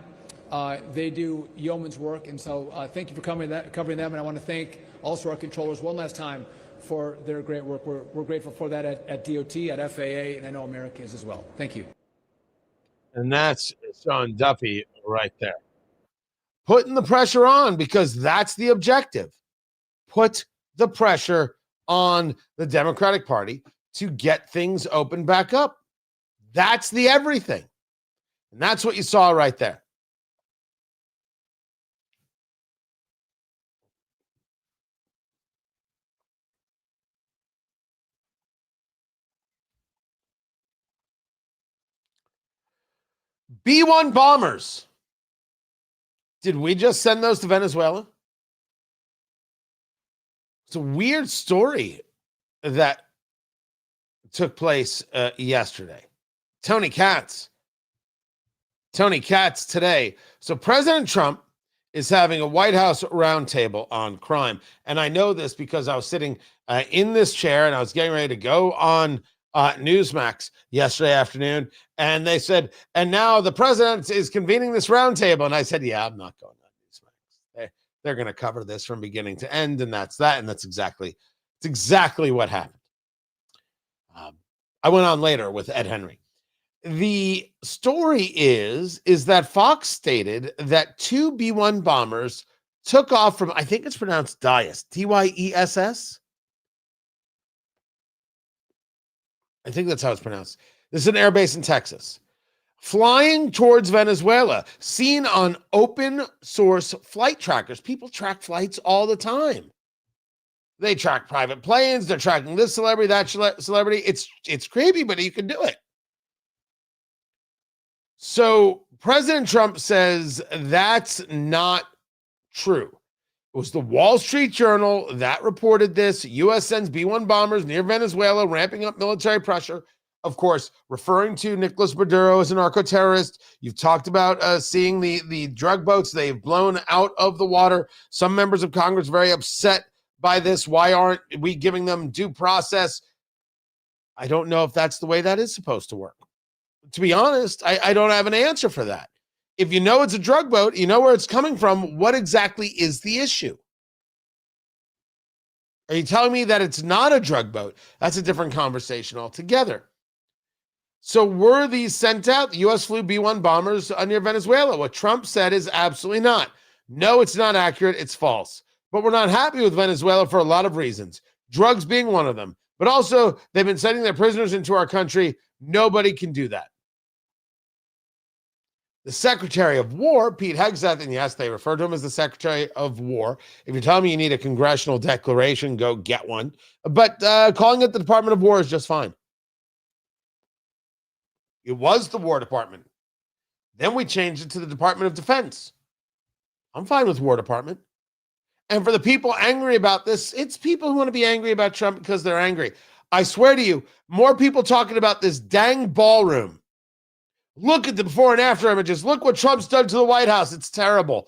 They do yeoman's work, and so thank you for covering them. And I want to thank also our controllers one last time for their great work. We're grateful for that at DOT, at FAA, and I know America is as well. Thank you. And that's Sean Duffy right there. Putting the pressure on, because that's the objective. Put the pressure on the Democratic Party to get things open back up. That's the everything. And that's what you saw right there. B-1 bombers. Did we just send those to Venezuela? It's a weird story that took place yesterday. Tony Katz today. So President Trump is having a White House roundtable on crime. And I know this because I was sitting in this chair and I was getting ready to go on Newsmax yesterday afternoon. And they said, and now the president is convening this roundtable. And I said, yeah, I'm not going on Newsmax. They're going to cover this from beginning to end. And that's that. And that's exactly what happened. I went on later with Ed Henry. The story is that Fox stated that 2 B-1 bombers took off from, I think it's pronounced Dyess, Tyess. I think that's how it's pronounced. This is an airbase in Texas. Flying towards Venezuela, seen on open source flight trackers. People track flights all the time. They track private planes. They're tracking this celebrity, that celebrity. It's creepy, but you can do it. So President Trump says that's not true. It was the Wall Street Journal that reported this. U.S. sends B-1 bombers near Venezuela, ramping up military pressure. Of course, referring to Nicolas Maduro as a narco-terrorist. You've talked about seeing the drug boats. They've blown out of the water. Some members of Congress are very upset by this. Why aren't we giving them due process? I don't know if that's the way that is supposed to work. To be honest, I don't have an answer for that. If you know it's a drug boat, you know where it's coming from, what exactly is the issue? Are you telling me that it's not a drug boat? That's a different conversation altogether. So were these sent out? The U.S. flew B-1 bombers near Venezuela. What Trump said is absolutely not. No, it's not accurate. It's false. But we're not happy with Venezuela for a lot of reasons. Drugs being one of them. But also, they've been sending their prisoners into our country. Nobody can do that. The Secretary of War, Pete Hegseth, and yes, they refer to him as the Secretary of War. If you're telling me you need a congressional declaration, go get one. But calling it the Department of War is just fine. It was the War Department. Then we changed it to the Department of Defense. I'm fine with War Department. And for the people angry about this, it's people who want to be angry about Trump because they're angry. I swear to you, more people talking about this dang ballroom. Look at the before and after images. Look what Trump's done to the White House. It's terrible.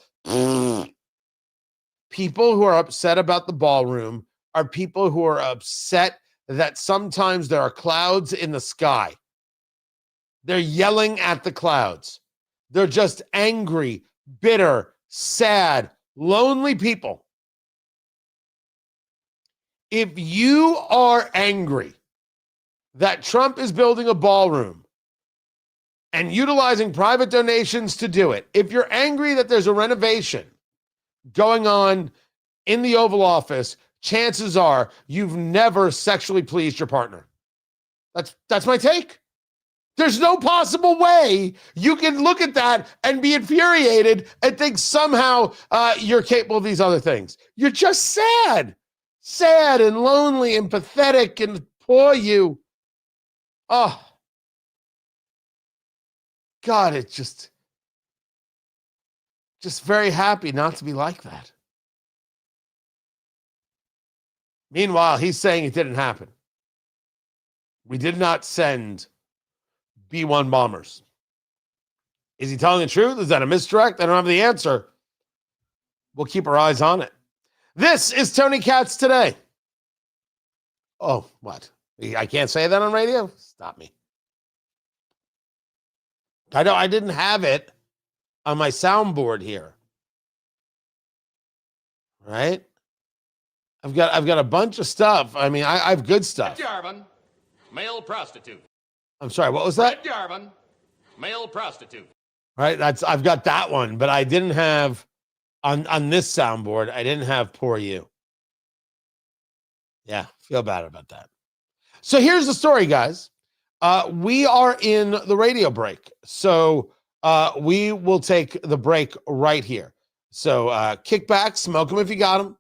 People who are upset about the ballroom are people who are upset that sometimes there are clouds in the sky. They're yelling at the clouds. They're just angry, bitter, sad, lonely people. If you are angry that Trump is building a ballroom and utilizing private donations to do it, if you're angry that there's a renovation going on in the Oval Office, chances are you've never sexually pleased your partner. That's my take. There's no possible way you can look at that and be infuriated and think somehow you're capable of these other things. You're just sad. sad and lonely and pathetic and poor you. Oh, God, it's just very happy not to be like that. Meanwhile, he's saying it didn't happen. We did not send B-1 bombers. Is he telling the truth? Is that a misdirect? I don't have the answer. We'll keep our eyes on it. This is Tony Katz Today. Oh, what? I can't say that on radio? Stop me. I didn't have it on my soundboard here. Right? I've got a bunch of stuff. I mean, I have good stuff. Red Jarvin, male prostitute. I'm sorry, what was that? Red Jarvin, male prostitute. Right? I've got that one, but I didn't have on this soundboard, I didn't have poor you. Yeah, feel bad about that. So here's the story, guys. We are in the radio break. So we will take the break right here. So kick back, smoke them if you got them.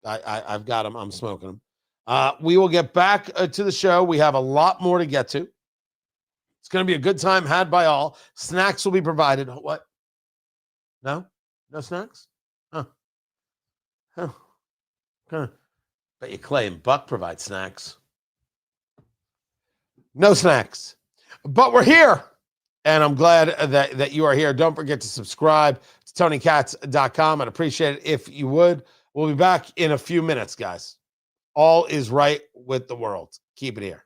I've got them. I'm smoking them. We will get back to the show. We have a lot more to get to. It's going to be a good time had by all. Snacks will be provided. What? No? No snacks? Huh. Bet you Clay and Buck provide snacks. No snacks. But we're here. And I'm glad that you are here. Don't forget to subscribe to TonyKatz.com. I'd appreciate it if you would. We'll be back in a few minutes, guys. All is right with the world. Keep it here.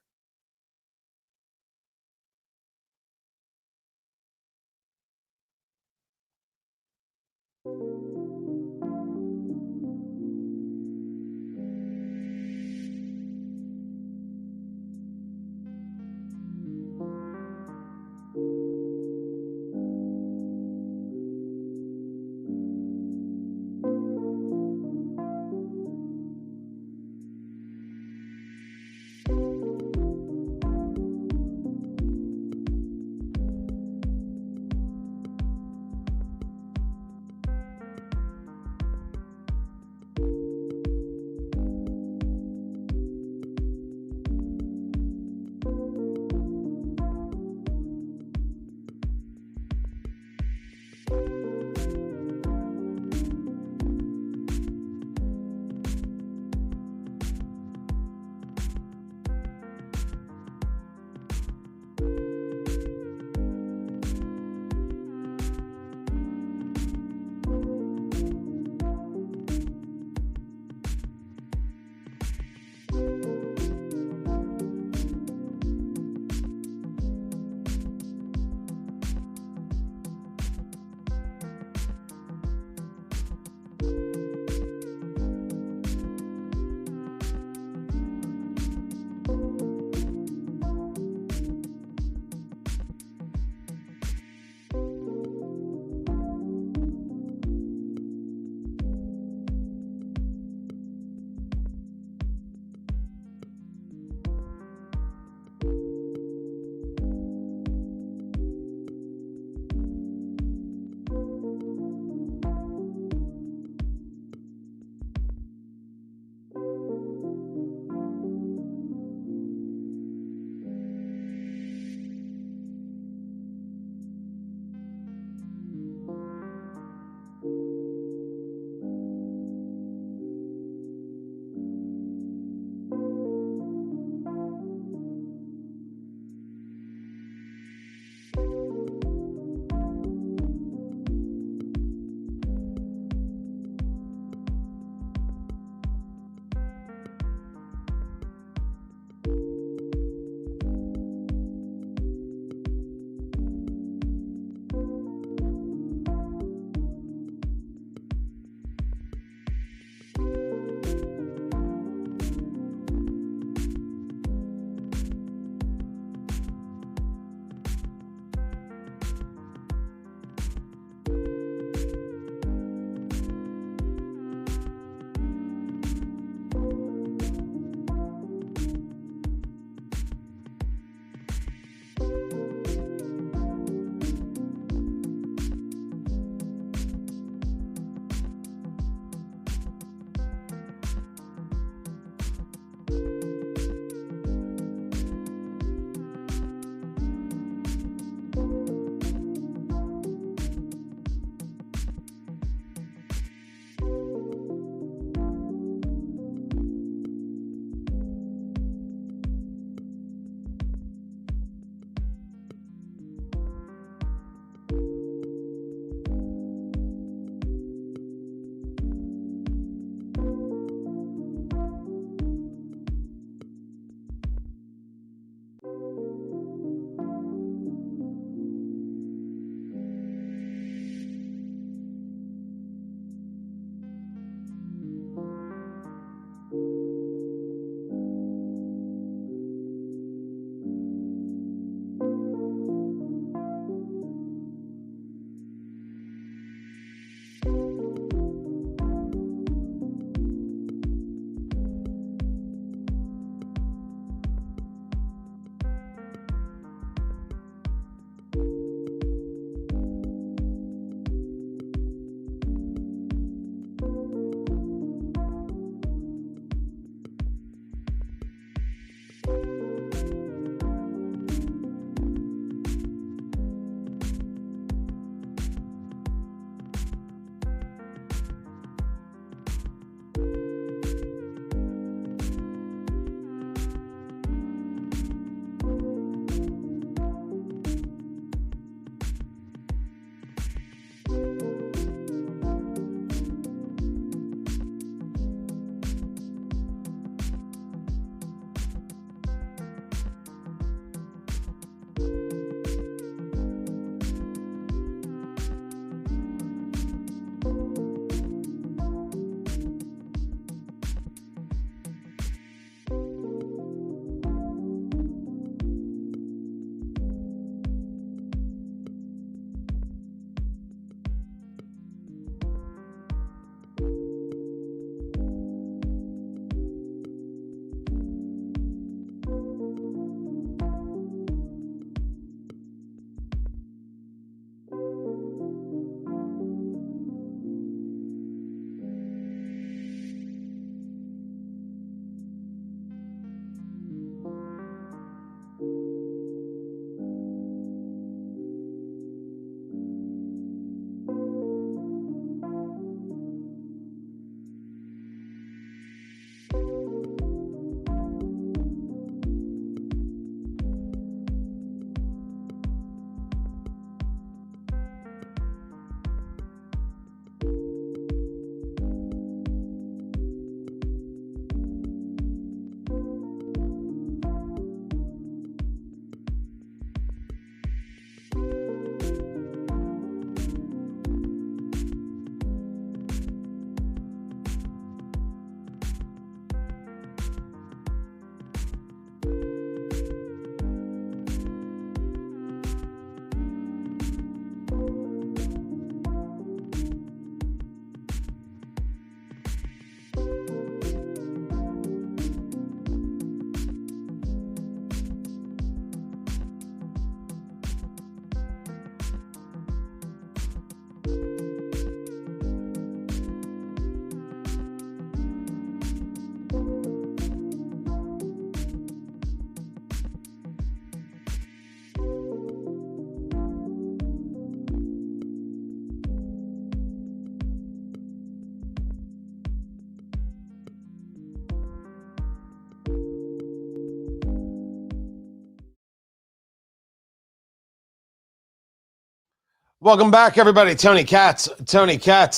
Welcome back, everybody. Tony Katz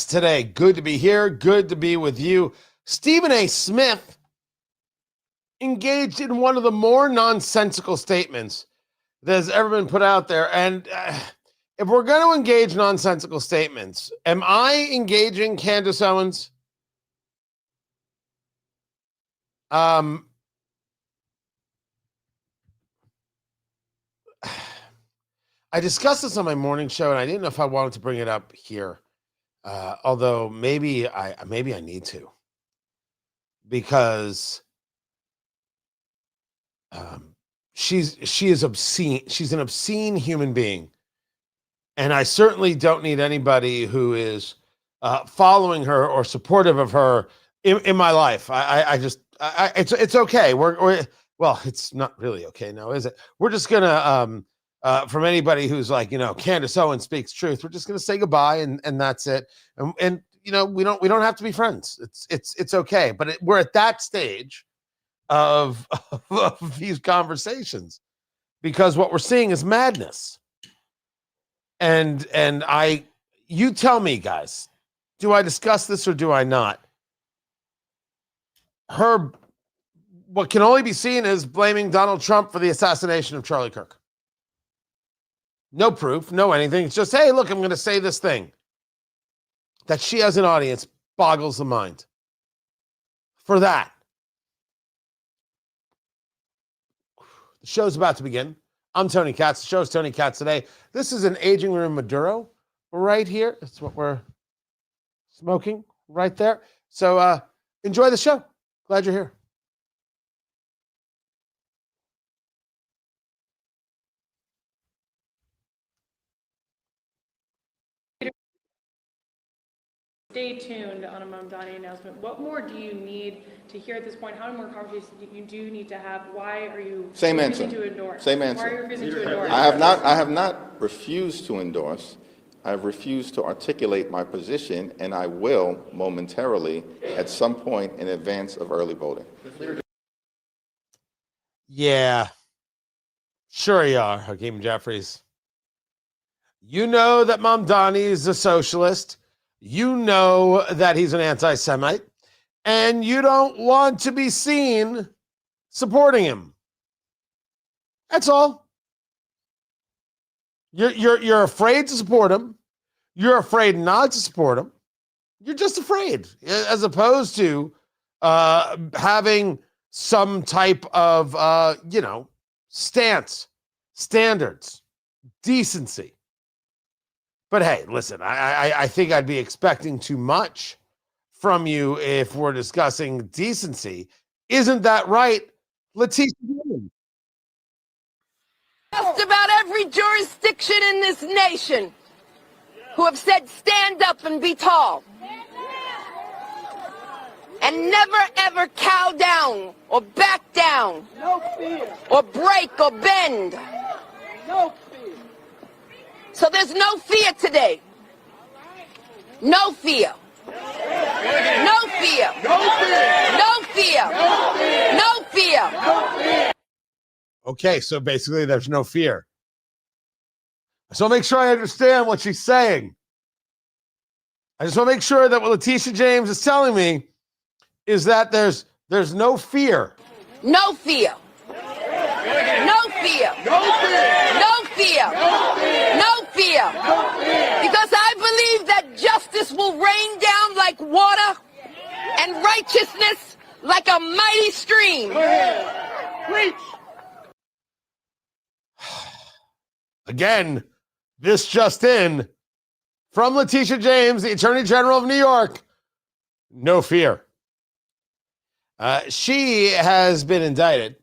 today. Good to be here. Good to be with you. Stephen A. Smith engaged in one of the more nonsensical statements that has ever been put out there. And if we're going to engage nonsensical statements, am I engaging Candace Owens? I discussed this on my morning show, and I didn't know if I wanted to bring it up here. Although maybe I need to, because she is obscene. She's an obscene human being, and I certainly don't need anybody who is following her or supportive of her in my life. It's okay. Well, it's not really okay now, is it? We're just gonna from anybody who's like, Candace Owens speaks truth, we're just gonna say goodbye and that's it. And we don't have to be friends. It's okay. But we're at that stage of these conversations because what we're seeing is madness. And you tell me, guys, do I discuss this or do I not? What can only be seen is blaming Donald Trump for the assassination of Charlie Kirk. No proof, no anything. It's just, hey, look, I'm going to say this thing. That she has an audience boggles the mind. For that. The show's about to begin. I'm Tony Katz. The show's Tony Katz Today. This is an aging room Maduro right here. That's what we're smoking right there. So enjoy the show. Glad you're here. Stay tuned on a Mamdani announcement. What more do you need to hear at this point? How many more conversations do you need to have? Why are you refusing to endorse? Same answer. Why are you refusing to endorse? I have not refused to endorse. I've refused to articulate my position, and I will momentarily at some point in advance of early voting. Yeah. Sure you are, Hakeem Jeffries. You know that Mamdani is a socialist. You know that he's an anti-Semite, and you don't want to be seen supporting him. That's all. You're afraid to support him. You're afraid not to support him. You're just afraid, as opposed to having some type of stance, standards, decency. But hey, listen, I think I'd be expecting too much from you if we're discussing decency. Isn't that right, Letitia? Just about every jurisdiction in this nation who have said stand up and be tall. And never ever cow down or back down. No fear. Or break or bend. No fear. So there's no fear today. No fear. No fear. No fear. No fear. No fear. No fear. Okay, so basically there's no fear. So make sure I understand what she's saying. I just want to make sure that what Letitia James is telling me is that there's no fear. No fear. No fear. No fear. No fear. No fear. Because I believe that justice will rain down like water and righteousness like a mighty stream. Preach. Again, this just in from Letitia James, the Attorney General of New York. No fear. She has been indicted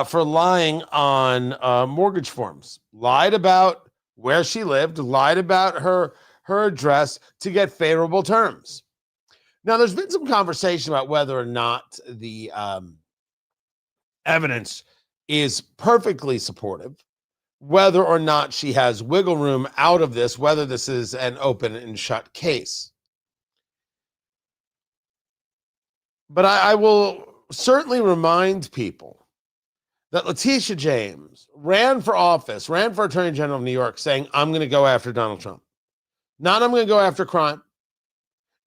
for lying on mortgage forms, lied about where she lived, lied about her address to get favorable terms. Now, there's been some conversation about whether or not the evidence is perfectly supportive, whether or not she has wiggle room out of this, whether this is an open and shut case. But I will certainly remind people that Letitia James ran for office, ran for Attorney General of New York, saying, I'm going to go after Donald Trump. Not I'm going to go after crime.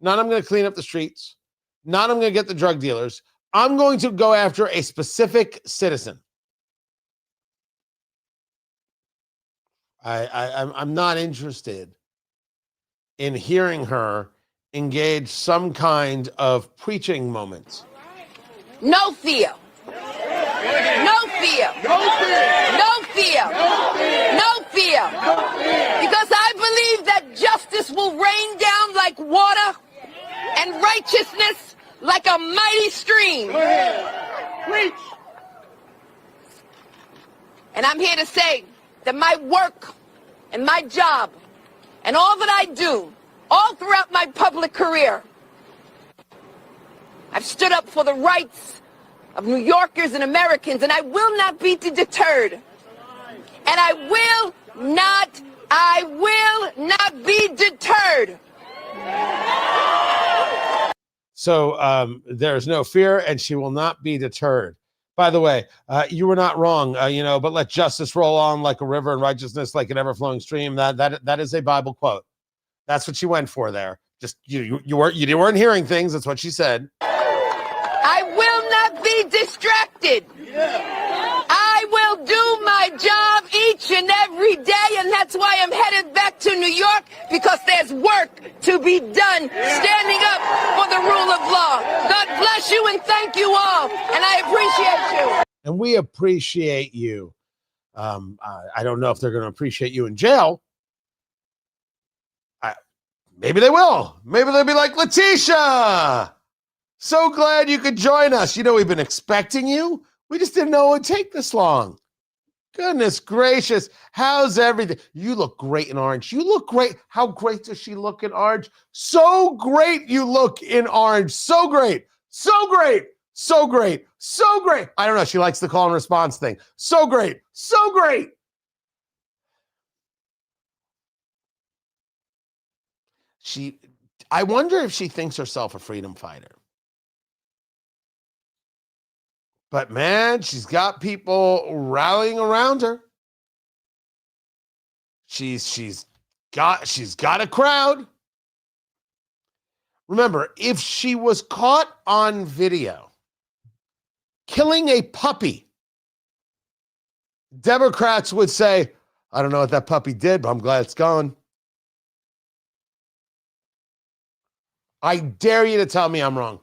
Not I'm going to clean up the streets. Not I'm going to get the drug dealers. I'm going to go after a specific citizen. I'm not interested in hearing her engage some kind of preaching moment. No fear. No fear. No fear. No fear. No fear. Because I believe that justice will rain down like water and righteousness like a mighty stream. And I'm here to say that my work and my job and all that I do all throughout my public career, I've stood up for the rights of New Yorkers and Americans, and I will not be deterred. And I will not be deterred. So there's no fear, and she will not be deterred. By the way, you were not wrong, but let justice roll on like a river and righteousness like an ever-flowing stream. That is a Bible quote. That's what she went for there. Just you weren't hearing things. That's what she said. I will not be distracted. I will do my job each and every day, and that's why I'm headed back to New York, because there's work to be done standing up for the rule of law. God bless you and thank you all, and I appreciate you. And we appreciate you. I don't know if they're going to appreciate you in jail. Maybe they will. Maybe they'll be like, Letitia, so glad you could join us. We've been expecting you. We just didn't know it would take this long. Goodness gracious. How's everything? You look great in orange. You look great. How great does she look in orange? So great you look in orange. So great. So great. So great. So great. I don't know. She likes the call and response thing. So great. So great. I wonder if she thinks herself a freedom fighter. But man, she's got people rallying around her. She's got a crowd. Remember, if she was caught on video killing a puppy, Democrats would say, I don't know what that puppy did, but I'm glad it's gone. I dare you to tell me I'm wrong.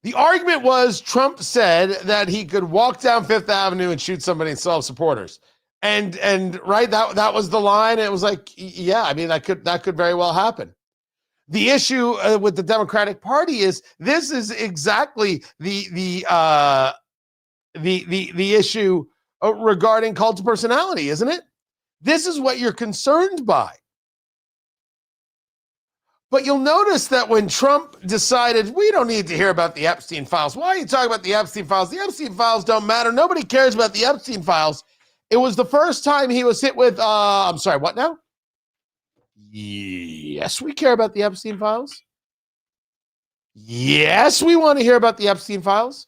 The argument was Trump said that he could walk down Fifth Avenue and shoot somebody and still have supporters. And right, that was the line. It was like, yeah, I mean, that could very well happen. The issue with the Democratic Party is this is exactly the issue regarding cult of personality, isn't it? This is what you're concerned by. But you'll notice that when Trump decided, we don't need to hear about the Epstein files. Why are you talking about the Epstein files? The Epstein files don't matter. Nobody cares about the Epstein files. It was the first time he was hit with, I'm sorry, what now? Yes, we care about the Epstein files. Yes, we want to hear about the Epstein files.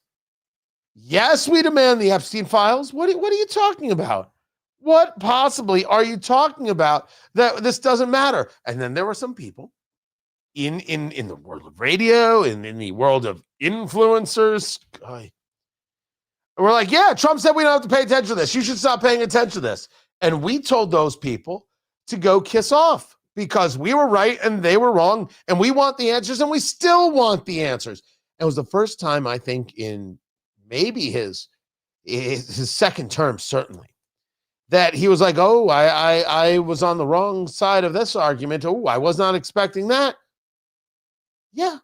Yes, we demand the Epstein files. What are you talking about? What possibly are you talking about that this doesn't matter? And then there were some people in the world of radio, in the world of influencers. We're like, yeah, Trump said we don't have to pay attention to this. You should stop paying attention to this. And we told those people to go kiss off because we were right and they were wrong. And we want the answers and we still want the answers. It was the first time, I think, in maybe his second term, certainly, that he was like, oh, I was on the wrong side of this argument. Oh, I was not expecting that. Yeah.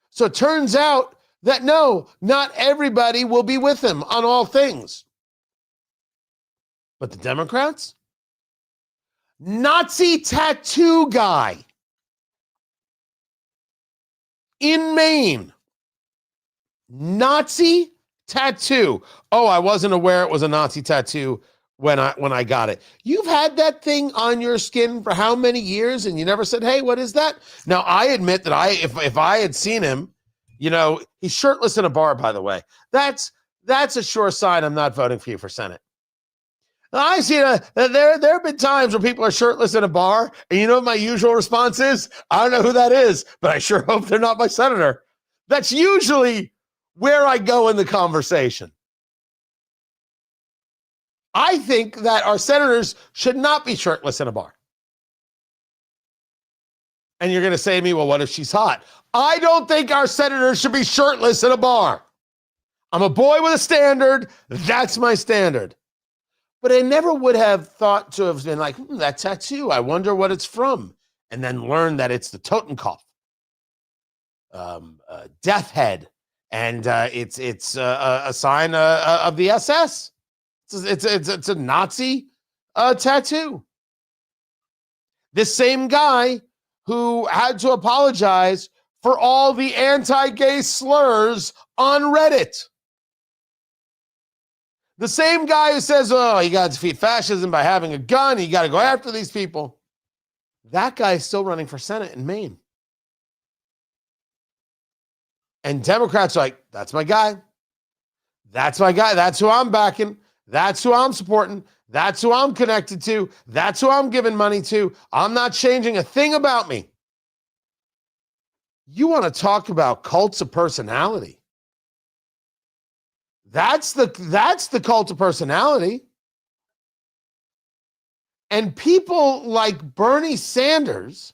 So it turns out that no, not everybody will be with him on all things. But the Democrats? Nazi tattoo guy in Maine. Nazi tattoo. Oh, I wasn't aware it was a Nazi tattoo when I got it. You've had that thing on your skin for how many years and you never said, hey, what is that? Now, I admit that if I had seen him, he's shirtless in a bar, by the way. That's that's a sure sign I'm not voting for you for Senate. I see there have been times where people are shirtless in a bar, and you know what my usual response is? I don't know who that is, but I sure hope they're not my senator. That's usually where I go in the conversation. I think that our senators should not be shirtless in a bar. And you're going to say to me, well, what if she's hot? I don't think our senators should be shirtless in a bar. I'm a boy with a standard. That's my standard. But I never would have thought to have been like, that tattoo, I wonder what it's from. And then learn that it's the Totenkopf, death head. And it's a sign of the SS. It's a Nazi tattoo. This same guy who had to apologize for all the anti-gay slurs on Reddit. The same guy who says, oh, you got to defeat fascism by having a gun. You got to go after these people. That guy is still running for Senate in Maine. And Democrats are like, that's my guy. That's my guy. That's who I'm backing. That's who I'm supporting. That's who I'm connected to. That's who I'm giving money to. I'm not changing a thing about me. You want to talk about cults of personality? That's the cult of personality. And people like Bernie Sanders,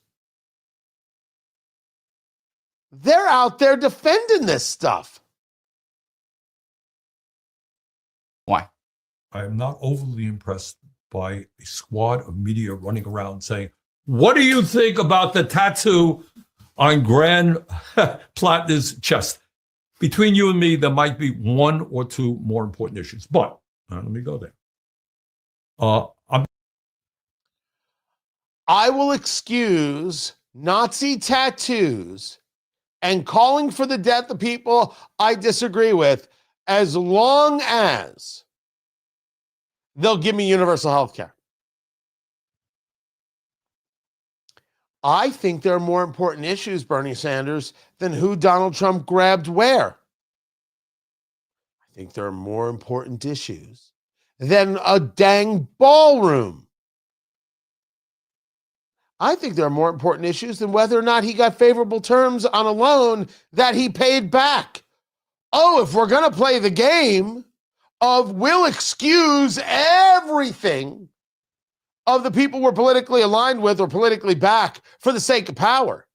they're out there defending this stuff. Why? I am not overly impressed by a squad of media running around saying, what do you think about the tattoo on Grand Platner's chest? Between you and me, there might be one or two more important issues. But let me go there. I will excuse Nazi tattoos and calling for the death of people I disagree with as long as they'll give me universal health care. I think there are more important issues, Bernie Sanders, than who Donald Trump grabbed where. I think there are more important issues than a dang ballroom. I think there are more important issues than whether or not he got favorable terms on a loan that he paid back. Oh, if we're going to play the game of we'll excuse everything of the people we're politically aligned with or politically back for the sake of power.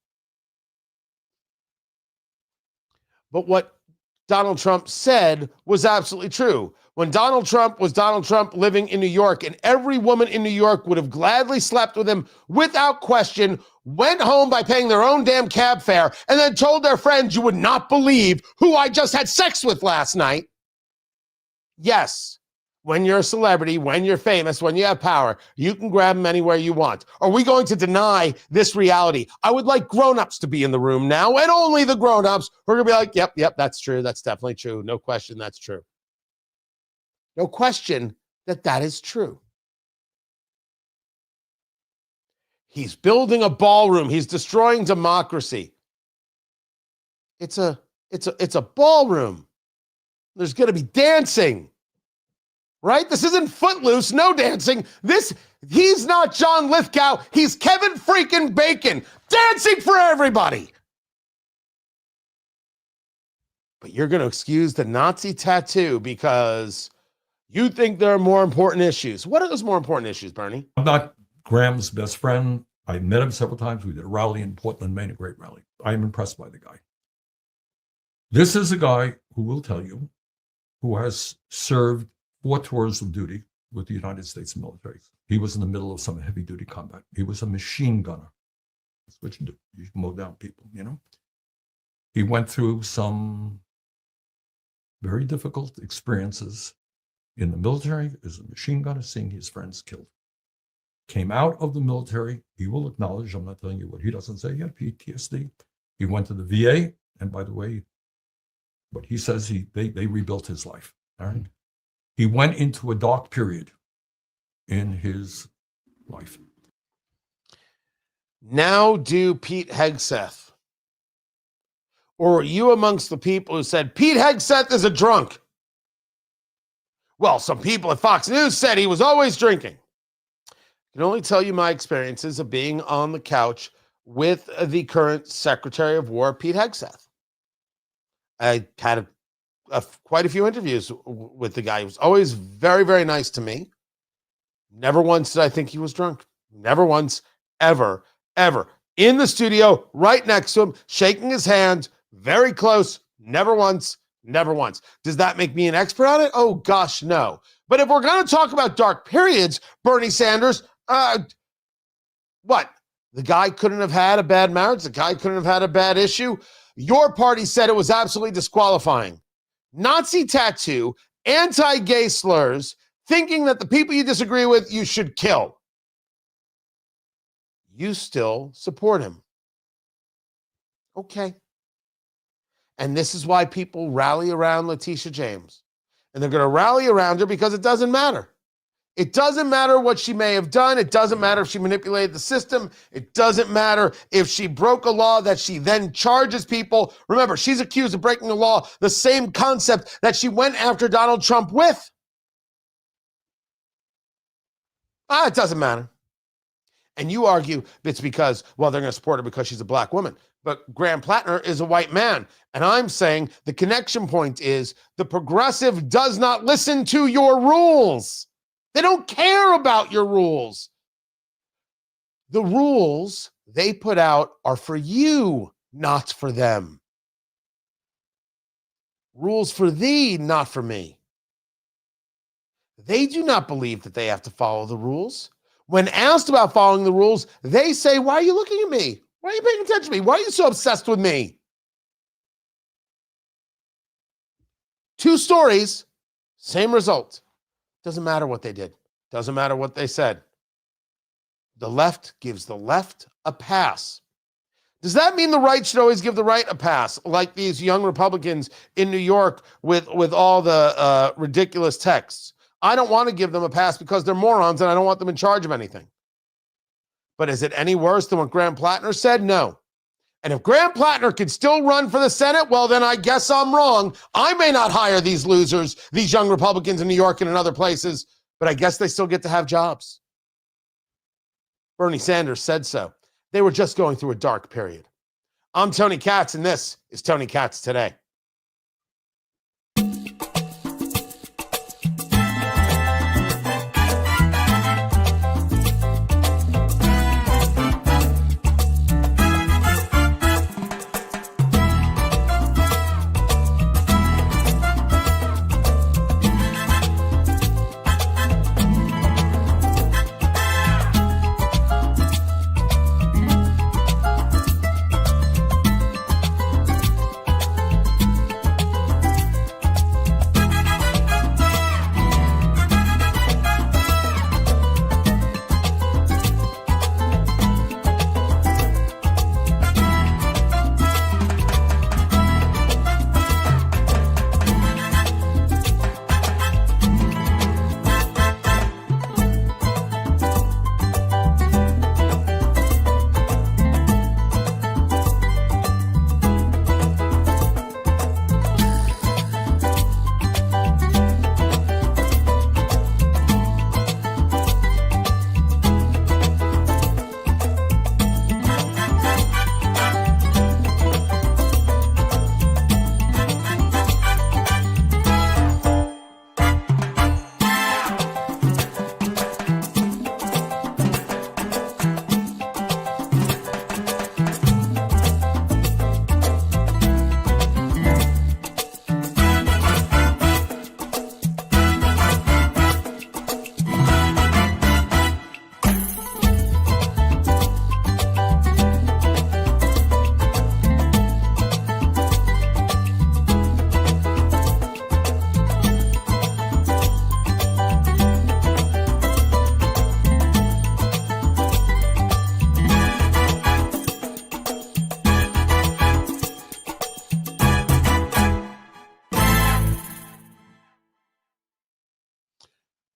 But what Donald Trump said was absolutely true. When Donald Trump was Donald Trump living in New York, and every woman in New York would have gladly slept with him without question, went home by paying their own damn cab fare, and then told their friends, you would not believe who I just had sex with last night. Yes, when you're a celebrity, when you're famous, when you have power, you can grab them anywhere you want. Are we going to deny this reality? I would like grown-ups to be in the room now, and only the grown-ups who are going to be like, yep, that's true. That's definitely true. No question, that's true. No question that is true. He's building a ballroom. He's destroying democracy. It's a ballroom. There's going to be dancing. Right? This isn't Footloose, no dancing. He's not John Lithgow. He's Kevin freaking Bacon, dancing for everybody. But you're going to excuse the Nazi tattoo because you think there are more important issues. What are those more important issues, Bernie? I'm not Graham's best friend. I met him several times. We did a rally in Portland, Maine, a great rally. I am impressed by the guy. This is a guy who will tell you who has served 4 tours of duty with the United States military. He was in the middle of some heavy-duty combat. He was a machine gunner. That's what you do. You mow down people, you know? He went through some very difficult experiences in the military as a machine gunner, seeing his friends killed. Came out of the military. He will acknowledge, I'm not telling you what he doesn't say, he had PTSD. He went to the VA, and by the way, what he says, they rebuilt his life, all right? He went into a dark period in his life. Now do Pete Hegseth. Or are you amongst the people who said, Pete Hegseth is a drunk? Well, some people at Fox News said he was always drinking. I can only tell you my experiences of being on the couch with the current Secretary of War, Pete Hegseth. I had quite a few interviews with the guy. He was always very, very nice to me. Never once did I think he was drunk. Never once, ever, ever. In the studio, right next to him, shaking his hand, very close. Never once, never once. Does that make me an expert on it? Oh, gosh, no. But if we're going to talk about dark periods, Bernie Sanders, what? The guy couldn't have had a bad marriage? The guy couldn't have had a bad issue? Your party said it was absolutely disqualifying. Nazi tattoo, anti-gay slurs, thinking that the people you disagree with, you should kill. You still support him. Okay. And this is why people rally around Letitia James. And they're going to rally around her because it doesn't matter. It doesn't matter what she may have done. It doesn't matter if she manipulated the system. It doesn't matter if she broke a law that she then charges people. Remember, she's accused of breaking the law, the same concept that she went after Donald Trump with. It doesn't matter. And you argue it's because, well, they're going to support her because she's a black woman. But Graham Plattner is a white man. And I'm saying the connection point is the progressive does not listen to your rules. They don't care about your rules. The rules they put out are for you, not for them. Rules for thee, not for me. They do not believe that they have to follow the rules. When asked about following the rules, they say, why are you looking at me? Why are you paying attention to me? Why are you so obsessed with me? Two stories, same result. Doesn't matter what they did. Doesn't matter what they said. The left gives the left a pass. Does that mean the right should always give the right a pass? Like these young Republicans in New York with all the ridiculous texts. I don't want to give them a pass because they're morons and I don't want them in charge of anything. But is it any worse than what Graham Plattner said? No. And if Graham Plattner can still run for the Senate, well, then I guess I'm wrong. I may not hire these losers, these young Republicans in New York and in other places, but I guess they still get to have jobs. Bernie Sanders said so. They were just going through a dark period. I'm Tony Katz, and this is Tony Katz Today.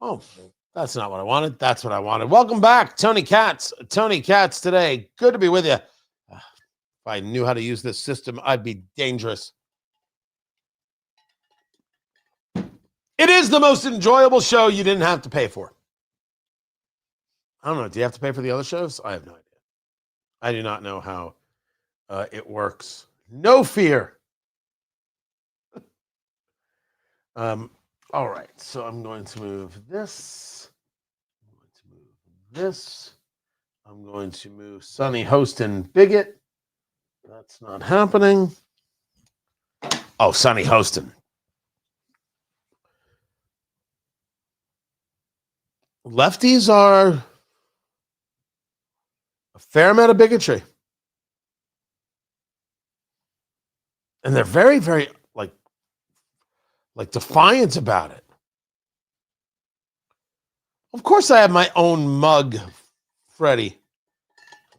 Oh, that's not what I wanted. That's what I wanted. Welcome back, Tony Katz. Tony Katz Today. Good to be with you. If I knew how to use this system, I'd be dangerous. It is the most enjoyable show you didn't have to pay for. I don't know. Do you have to pay for the other shows? I have no idea. I do not know how it works. No fear. All right. So I'm going to move this. I'm going to move this. I'm going to move Sonny Hostin Bigot. That's not happening. Oh, Sonny Hostin. Lefties are a fair amount of bigotry. And they're very, very like defiant about it. Of course, I have my own mug, Freddie.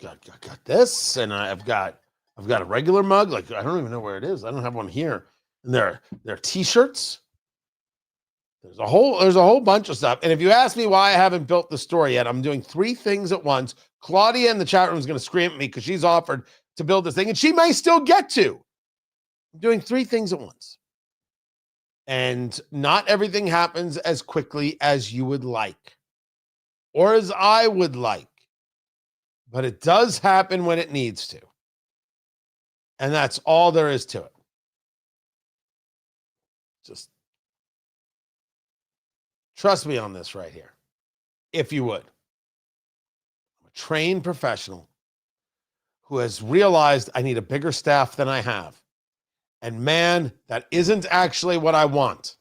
Got this, and I've got a regular mug. Like, I don't even know where it is. I don't have one here. And there are t-shirts. There's a whole bunch of stuff. And if you ask me why I haven't built the store yet, I'm doing 3 things at once. Claudia in the chat room is going to scream at me because she's offered to build this thing, and she may still get to. I'm doing 3 things at once. And not everything happens as quickly as you would like or as I would like, but it does happen when it needs to. And that's all there is to it. Just trust me on this right here, if you would. I'm a trained professional who has realized I need a bigger staff than I have. And man, that isn't actually what I want.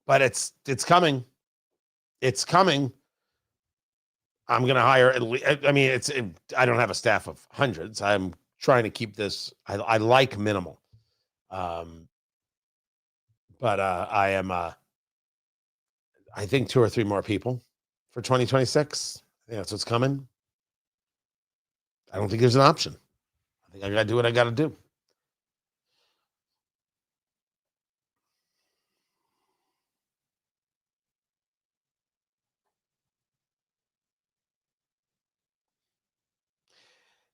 But it's coming. It's coming. I'm going to hire at least, I mean, I don't have a staff of hundreds. I'm trying to keep this, I like minimal. But I am, I think 2 or 3 more people for 2026. I think that's what's coming. I don't think there's an option. I think I got to do what I got to do.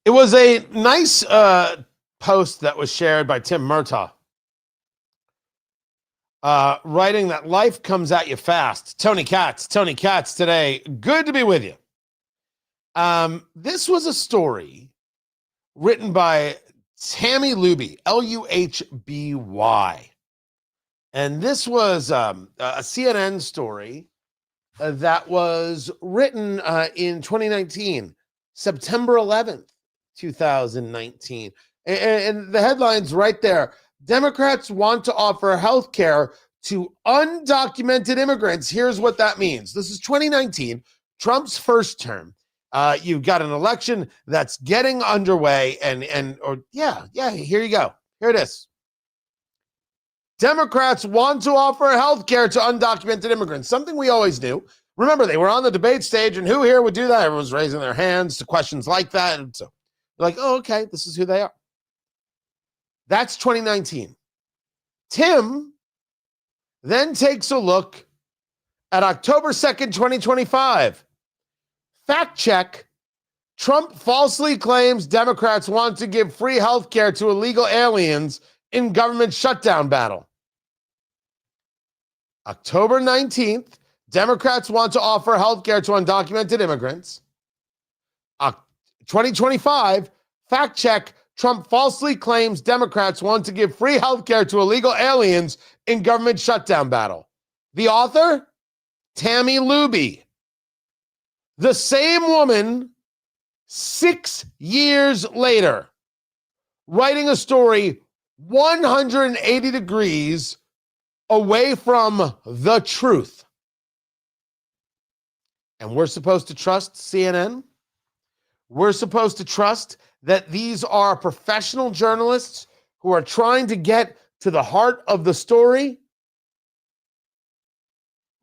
It was a nice post that was shared by Tim Murtaugh, writing that life comes at you fast. Tony Katz today. Good to be with you. This was a story written by Tammy Luby, Luhby. And this was a CNN story that was written in 2019, September 11th, 2019. And the headline's right there. Democrats want to offer health care to undocumented immigrants. Here's what that means. This is 2019, Trump's first term. You've got an election that's getting underway, here you go. Here it is. Democrats want to offer health care to undocumented immigrants, something we always knew. Remember, they were on the debate stage, and who here would do that? Everyone's raising their hands to questions like that. And so you're like, oh, okay, this is who they are. That's 2019. Tim then takes a look at October 2nd, 2025. Fact check. Trump falsely claims Democrats want to give free health care to illegal aliens in government shutdown battle. October 19th, Democrats want to offer health care to undocumented immigrants. 2025, fact check. Trump falsely claims Democrats want to give free health care to illegal aliens in government shutdown battle. The author, Tammy Luby. The same woman, 6 years later, writing a story 180 degrees away from the truth. And we're supposed to trust CNN? We're supposed to trust that these are professional journalists who are trying to get to the heart of the story?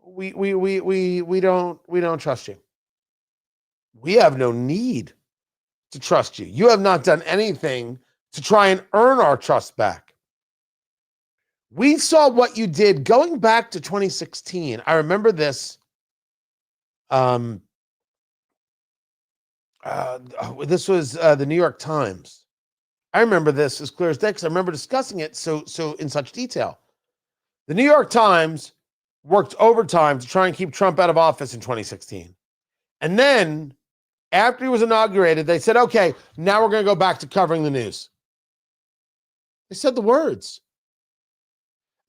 We don't trust you. We have no need to trust you. You have not done anything to try and earn our trust back. We saw what you did going back to 2016. I remember this. This was the New York Times. I remember this as clear as day because I remember discussing it so in such detail. The New York Times worked overtime to try and keep Trump out of office in 2016. And then after he was inaugurated, they said, okay, now we're going to go back to covering the news. They said the words.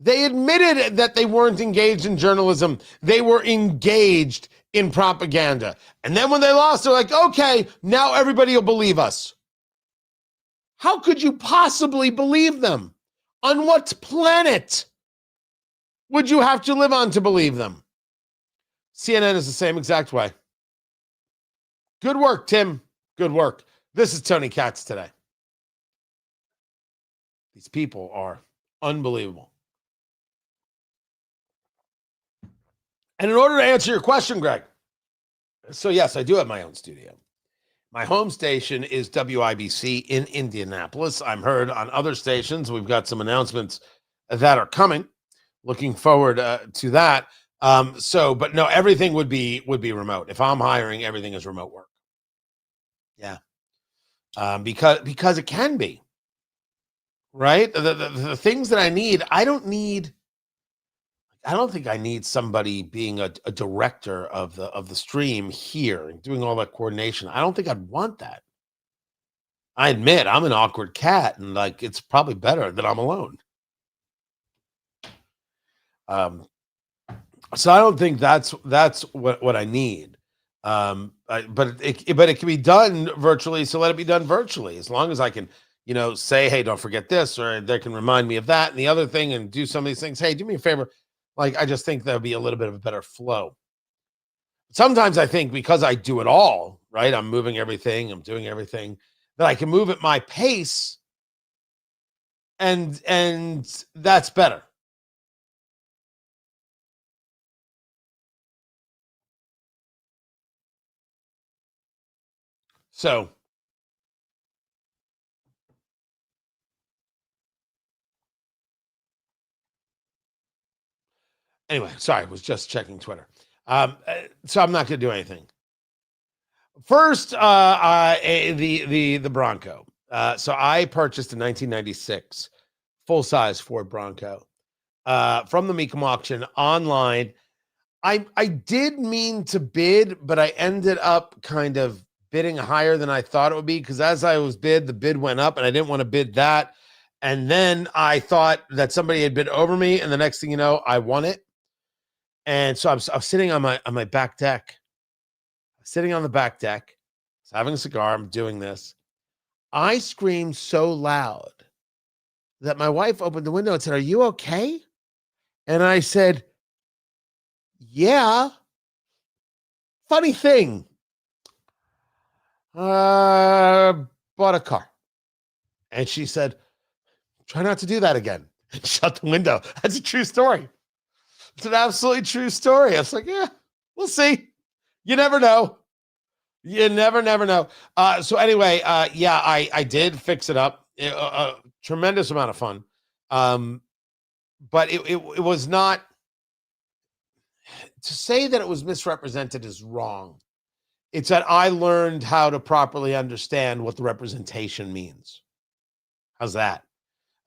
They admitted that they weren't engaged in journalism. They were engaged in propaganda. And then when they lost, they're like, okay, now everybody will believe us. How could you possibly believe them? On what planet would you have to live on to believe them? CNN is the same exact way. Good work, Tim. Good work. This is Tony Katz today. These people are unbelievable. And in order to answer your question, Greg, so yes, I do have my own studio. My home station is WIBC in Indianapolis. I'm heard on other stations. We've got some announcements that are coming. Looking forward to that. But no, everything would be remote. If I'm hiring, everything is remote work. Yeah, because it can be, right? The things that I need, I don't think I need somebody being a director of the stream here and doing all that coordination. I don't think I'd want that. I admit I'm an awkward cat, and like it's probably better that I'm alone. So I don't think that's what I need. But it can be done virtually, so let it be done virtually. As long as I can, say, hey, don't forget this, or they can remind me of that and the other thing, and do some of these things. Hey, do me a favor. Like, I just think there'll be a little bit of a better flow. Sometimes I think because I do it all, right? I'm moving everything, I'm doing everything, that I can move at my pace, and that's better. So anyway, sorry, I was just checking Twitter. So I'm not going to do anything. First, the Bronco. So I purchased a 1996 full-size Ford Bronco from the Mecum auction online. I did mean to bid, but I ended up kind of bidding higher than I thought it would be, because as I was the bid went up, and I didn't want to bid that. And then I thought that somebody had bid over me, and the next thing you know, I won it. And so I was sitting on my back deck, sitting on the back deck, having a cigar. I'm doing this. I screamed so loud that my wife opened the window and said, "Are you okay?" And I said, "Yeah." Funny thing. Bought a car. And she said, "Try not to do that again." And shut the window. That's a true story. It's an absolutely true story. I was like, yeah, we'll see. You never know. You never know. So anyway, I did fix it up. A tremendous amount of fun. But it was not, to say that it was misrepresented is wrong. It's that I learned how to properly understand what the representation means. How's that?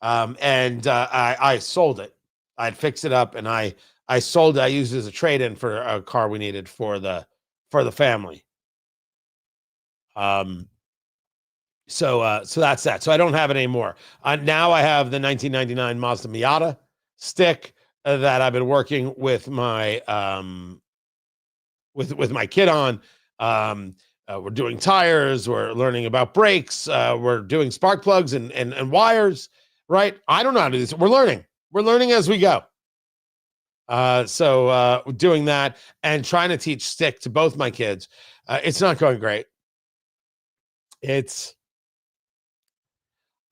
I sold it. I'd fixed it up, and I sold it. I used it as a trade-in for a car we needed for the family. So that's that. So I don't have it anymore. Now I have the 1999 Mazda Miata stick that I've been working with my with my kid on. We're doing tires. We're learning about brakes. We're doing spark plugs and wires. Right? I don't know how to do this. We're learning. We're learning as we go. So doing that and trying to teach stick to both my kids. It's not going great.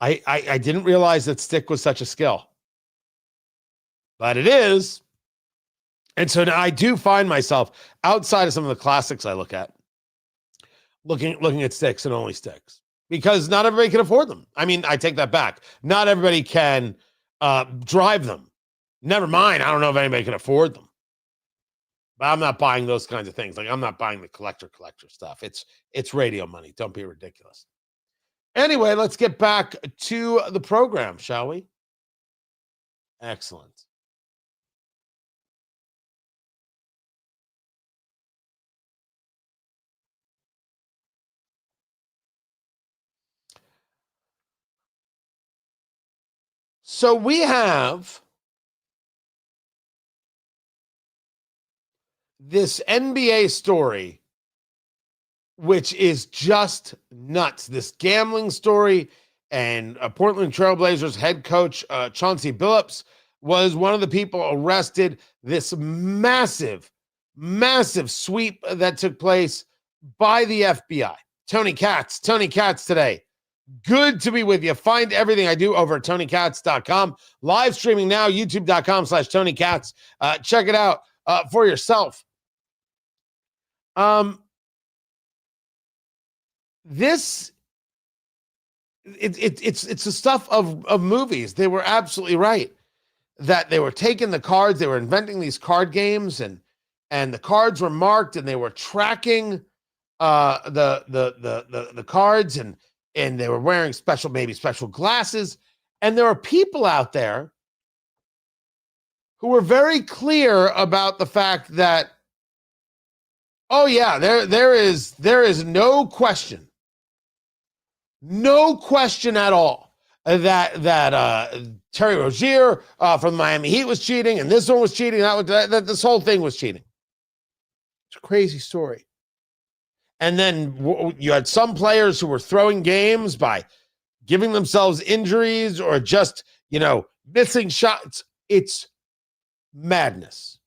I didn't realize that stick was such a skill, but it is. And so now I do find myself, outside of some of the classics I look at, looking at sticks and only sticks, because not everybody can afford them. I mean, I take that back. Not everybody can drive them. Never mind, I don't know if anybody can afford them. But I'm not buying those kinds of things. Like, I'm not buying the collector stuff. It's radio money. Don't be ridiculous. Anyway, let's get back to the program, shall we? Excellent. So we have this NBA story, which is just nuts. This gambling story, and Portland Trailblazers head coach Chauncey Billups was one of the people arrested. This massive, massive sweep that took place by the FBI. Tony Katz today. Good to be with you. Find everything I do over at TonyKatz.com. Live streaming now, YouTube.com/Tony Katz. Check it out for yourself. This it's the stuff of movies. They were absolutely right that they were taking the cards, they were inventing these card games, and the cards were marked, and they were tracking the cards, and they were wearing special glasses. And there are people out there who were very clear about the fact that, oh yeah, there is no question at all that Terry Rozier from the Miami Heat was cheating, and this one was cheating, that this whole thing was cheating. It's a crazy story. And then you had some players who were throwing games by giving themselves injuries or just, missing shots. It's madness.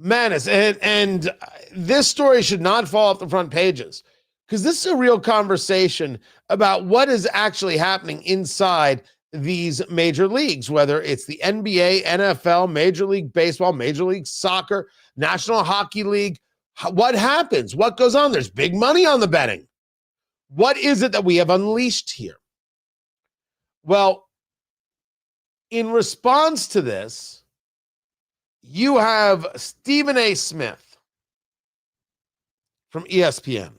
And this story should not fall off the front pages, because this is a real conversation about what is actually happening inside these major leagues, whether it's the NBA, NFL, Major League Baseball, Major League Soccer, National Hockey League. What happens? What goes on? There's big money on the betting. What is it that we have unleashed here? Well, in response to this, you have Stephen A. Smith from ESPN.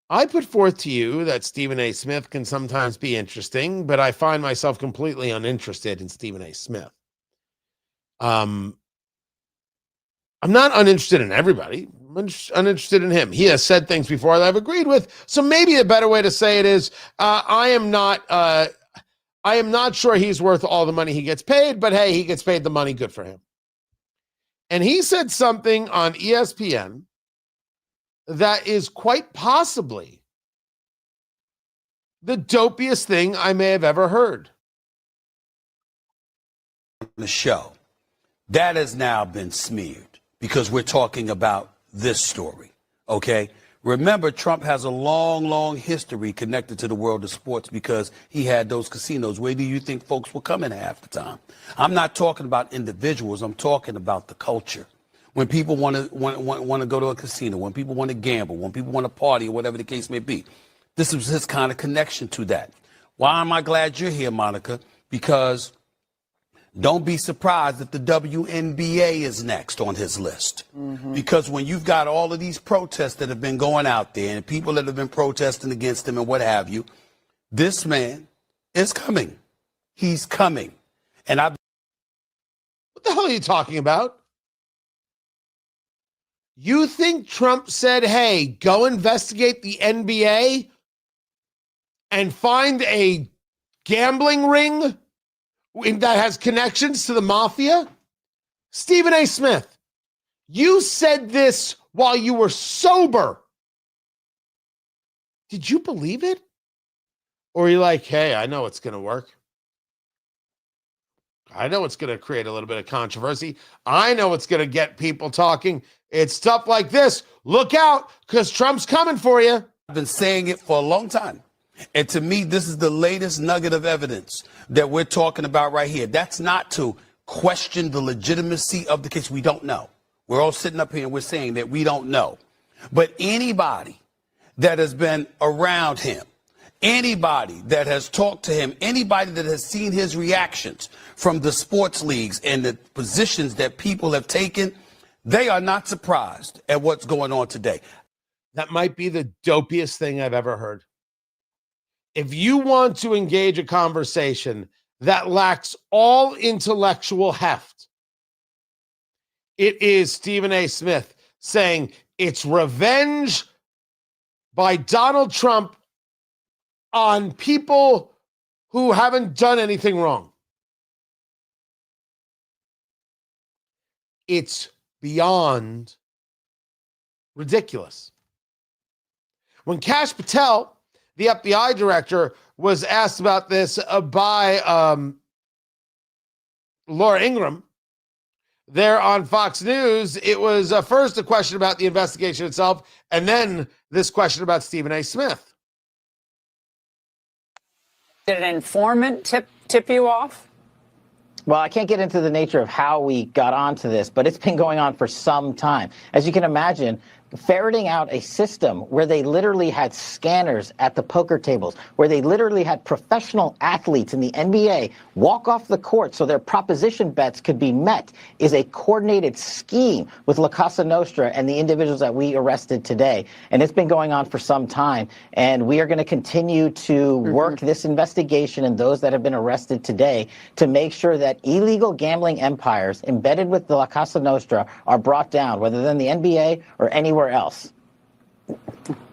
I put forth to you that Stephen A. Smith can sometimes be interesting, but I find myself completely uninterested in Stephen A. Smith. I'm not uninterested in everybody. I'm uninterested in him. He has said things before that I've agreed with. So maybe a better way to say it is, I am not sure he's worth all the money he gets paid, but hey, he gets paid the money. Good for him. And he said something on ESPN that is quite possibly the dopiest thing I may have ever heard. The show that has now been smeared because we're talking about this story. Okay. Remember, Trump has a long history connected to the world of sports because he had those casinos. Where do you think folks were coming half the time? I'm not talking about individuals. I'm talking about the culture. When people want to go to a casino, when people want to gamble, when people want to party, or whatever the case may be. This was his kind of connection to that. Why am I glad you're here, Monica? Because don't be surprised if the WNBA is next on his list. Mm-hmm. Because when you've got all of these protests that have been going out there and people that have been protesting against him and what have you, this man is coming. He's coming. And what the hell are you talking about? You think Trump said, hey, go investigate the NBA and find a gambling ring that has connections to the mafia? Stephen A. Smith, you said this while you were sober. Did you believe it? Or are you like, hey, I know it's going to work. I know it's going to create a little bit of controversy. I know it's going to get people talking. It's stuff like this. Look out, because Trump's coming for you. I've been saying it for a long time. And to me, this is the latest nugget of evidence that we're talking about right here. That's not to question the legitimacy of the case. We don't know. We're all sitting up here and we're saying that we don't know. But anybody that has been around him, anybody that has talked to him, anybody that has seen his reactions from the sports leagues and the positions that people have taken, they are not surprised at what's going on today. That might be the dopiest thing I've ever heard. If you want to engage a conversation that lacks all intellectual heft, it is Stephen A. Smith saying it's revenge by Donald Trump on people who haven't done anything wrong. It's beyond ridiculous. When Kash Patel, the FBI director, was asked about this by Laura Ingraham there on Fox News, it was first a question about the investigation itself, and then this question about Stephen A. Smith. Did an informant tip you off? Well, I can't get into the nature of how we got onto this, but it's been going on for some time. As you can imagine, ferreting out a system where they literally had scanners at the poker tables, where they literally had professional athletes in the NBA walk off the court so their proposition bets could be met, is a coordinated scheme with La Cosa Nostra and the individuals that we arrested today. And it's been going on for some time. And we are going to continue to work this investigation and those that have been arrested today to make sure that illegal gambling empires embedded with the La Cosa Nostra are brought down, whether they're in the NBA or anywhere else.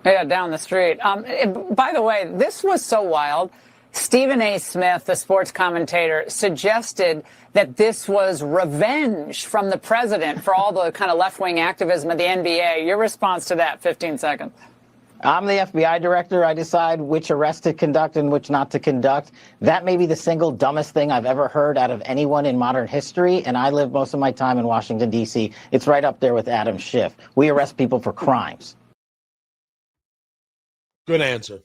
Yeah, down the street. By the way, this was so wild. Stephen A. Smith, the sports commentator, suggested that this was revenge from the president for all the kind of left-wing activism of the NBA. Your response to that, 15 seconds. I'm the FBI director. I decide which arrests to conduct and which not to conduct. That may be the single dumbest thing I've ever heard out of anyone in modern history, and I live most of my time in Washington, D.C. It's right up there with Adam Schiff. We arrest people for crimes. Good answer.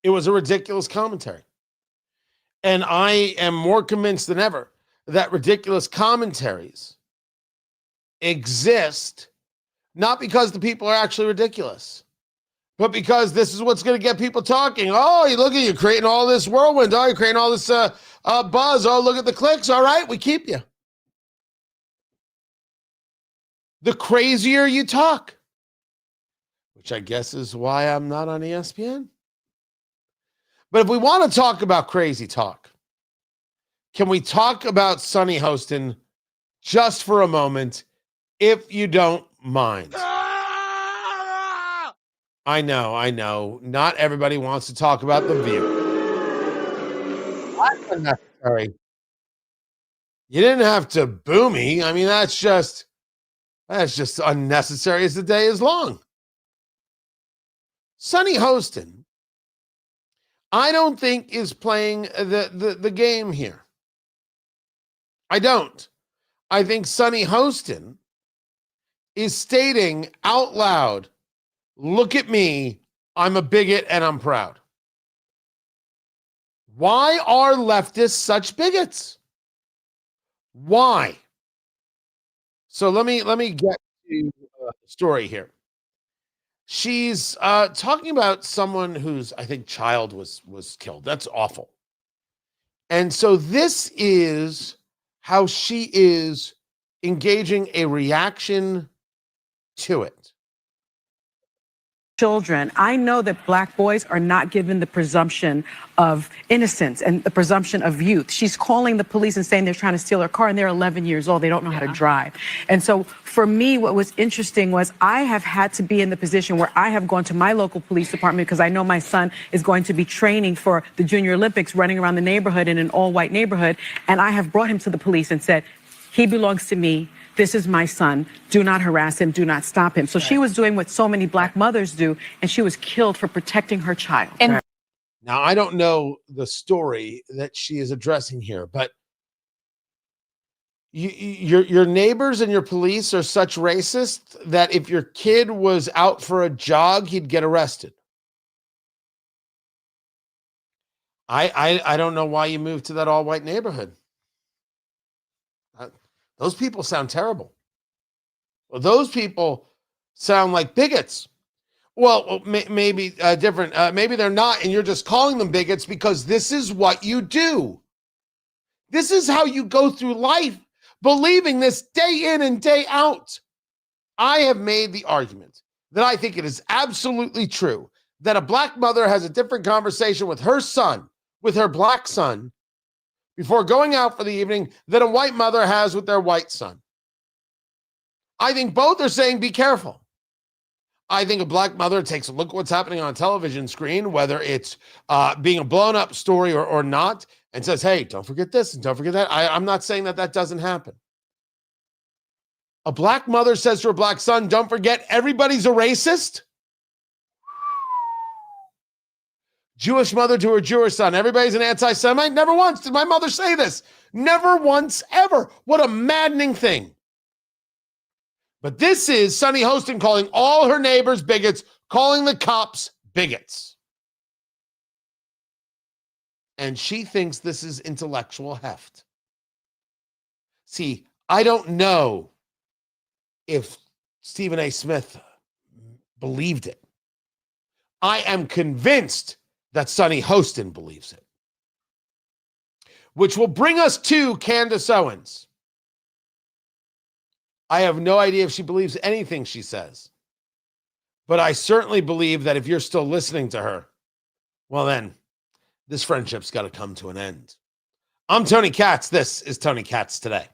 It was a ridiculous commentary. And I am more convinced than ever that ridiculous commentaries exist not because the people are actually ridiculous, but because this is what's going to get people talking. Oh, you look at you creating all this whirlwind. Oh, you're creating all this buzz. Oh, look at the clicks. All right, we keep you. The crazier you talk, which I guess is why I'm not on ESPN. But if we want to talk about crazy talk, can we talk about Sonny Hostin just for a moment, if you don't mind? I know. Not everybody wants to talk about The View. That's unnecessary. You didn't have to boo me. I mean, that's just unnecessary as the day is long. Sonny Hostin, I don't think is playing the game here. I don't. I think Sonny Hostin is stating out loud, look at me, I'm a bigot and I'm proud. Why are leftists such bigots? Why? So let me get to the story here. She's talking about someone whose, I think, child was killed. That's awful. And so this is how she is engaging a reaction to it. Children, I know that Black boys are not given the presumption of innocence and the presumption of youth. She's calling the police and saying they're trying to steal her car, and they're 11 years old. They don't know how to drive. And so for me, what was interesting was I have had to be in the position where I have gone to my local police department because I know my son is going to be training for the Junior Olympics, running around the neighborhood in an all-white neighborhood. And I have brought him to the police and said, he belongs to me. This is my son. Do not harass him. Do not stop him. So she was doing what so many Black mothers do, and she was killed for protecting her child. And now, I don't know the story that she is addressing here, but your neighbors and your police are such racist that if your kid was out for a jog, he'd get arrested. I don't know why you moved to that all-white neighborhood. Those people sound terrible. Well, those people sound like bigots. Well, maybe different. Maybe they're not, and you're just calling them bigots because this is what you do. This is how you go through life, believing this day in and day out. I have made the argument that I think it is absolutely true that a Black mother has a different conversation with her son, with her Black son, before going out for the evening than a white mother has with their white son. I think both are saying, be careful. I think a black mother takes a look at what's happening on a television screen, whether it's being a blown up story or not, and says, hey, don't forget this and don't forget that. I'm not saying that doesn't happen. A black mother says to her black son, don't forget everybody's a racist. Jewish mother to her Jewish son, everybody's an anti-Semite. Never once did my mother say this. Never once, ever. What a maddening thing. But this is Sunny Hostin calling all her neighbors bigots, calling the cops bigots. And she thinks this is intellectual heft. See, I don't know if Stephen A. Smith believed it. I am convinced that Sunny Hostin believes it. Which will bring us to Candace Owens. I have no idea if she believes anything she says. But I certainly believe that if you're still listening to her, well then, this friendship's got to come to an end. I'm Tony Katz. This is Tony Katz Today.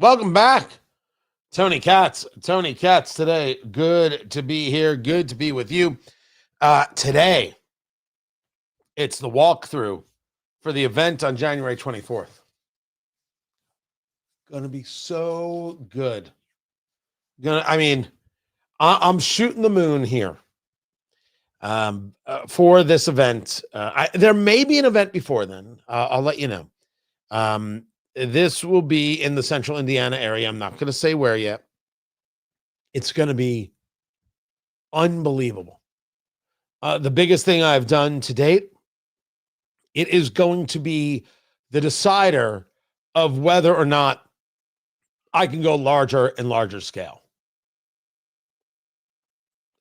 Welcome back. Tony Katz Today. Good to be here. Good to be with you. Today, it's the walkthrough for the event on January 24th. Going to be so good. I'm shooting the moon here for this event. There may be an event before then. I'll let you know. This will be in the central Indiana area. I'm not going to say where yet. It's going to be unbelievable. The biggest thing I've done to date, it is going to be the decider of whether or not I can go larger and larger scale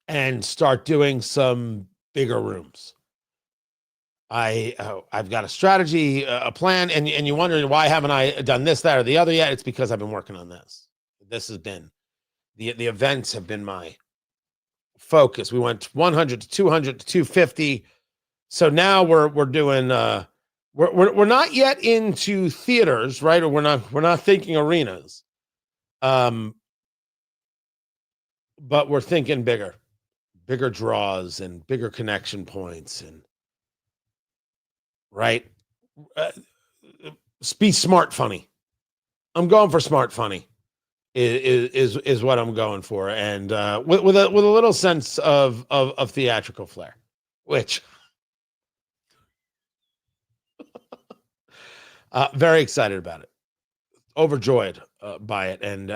and start doing some bigger rooms. I've got a strategy, a plan, and you're wondering why haven't I done this, that, or the other yet? It's because I've been working on this. This has been the events have been my focus. We went 100 to 200 to 250. So now we're doing we're not yet into theaters, right? Or we're not thinking arenas. But we're thinking bigger draws and bigger connection points and right. Be smart funny. I'm going for smart funny is what I'm going for. And with a little sense of theatrical flair, which very excited about it. overjoyed by it, and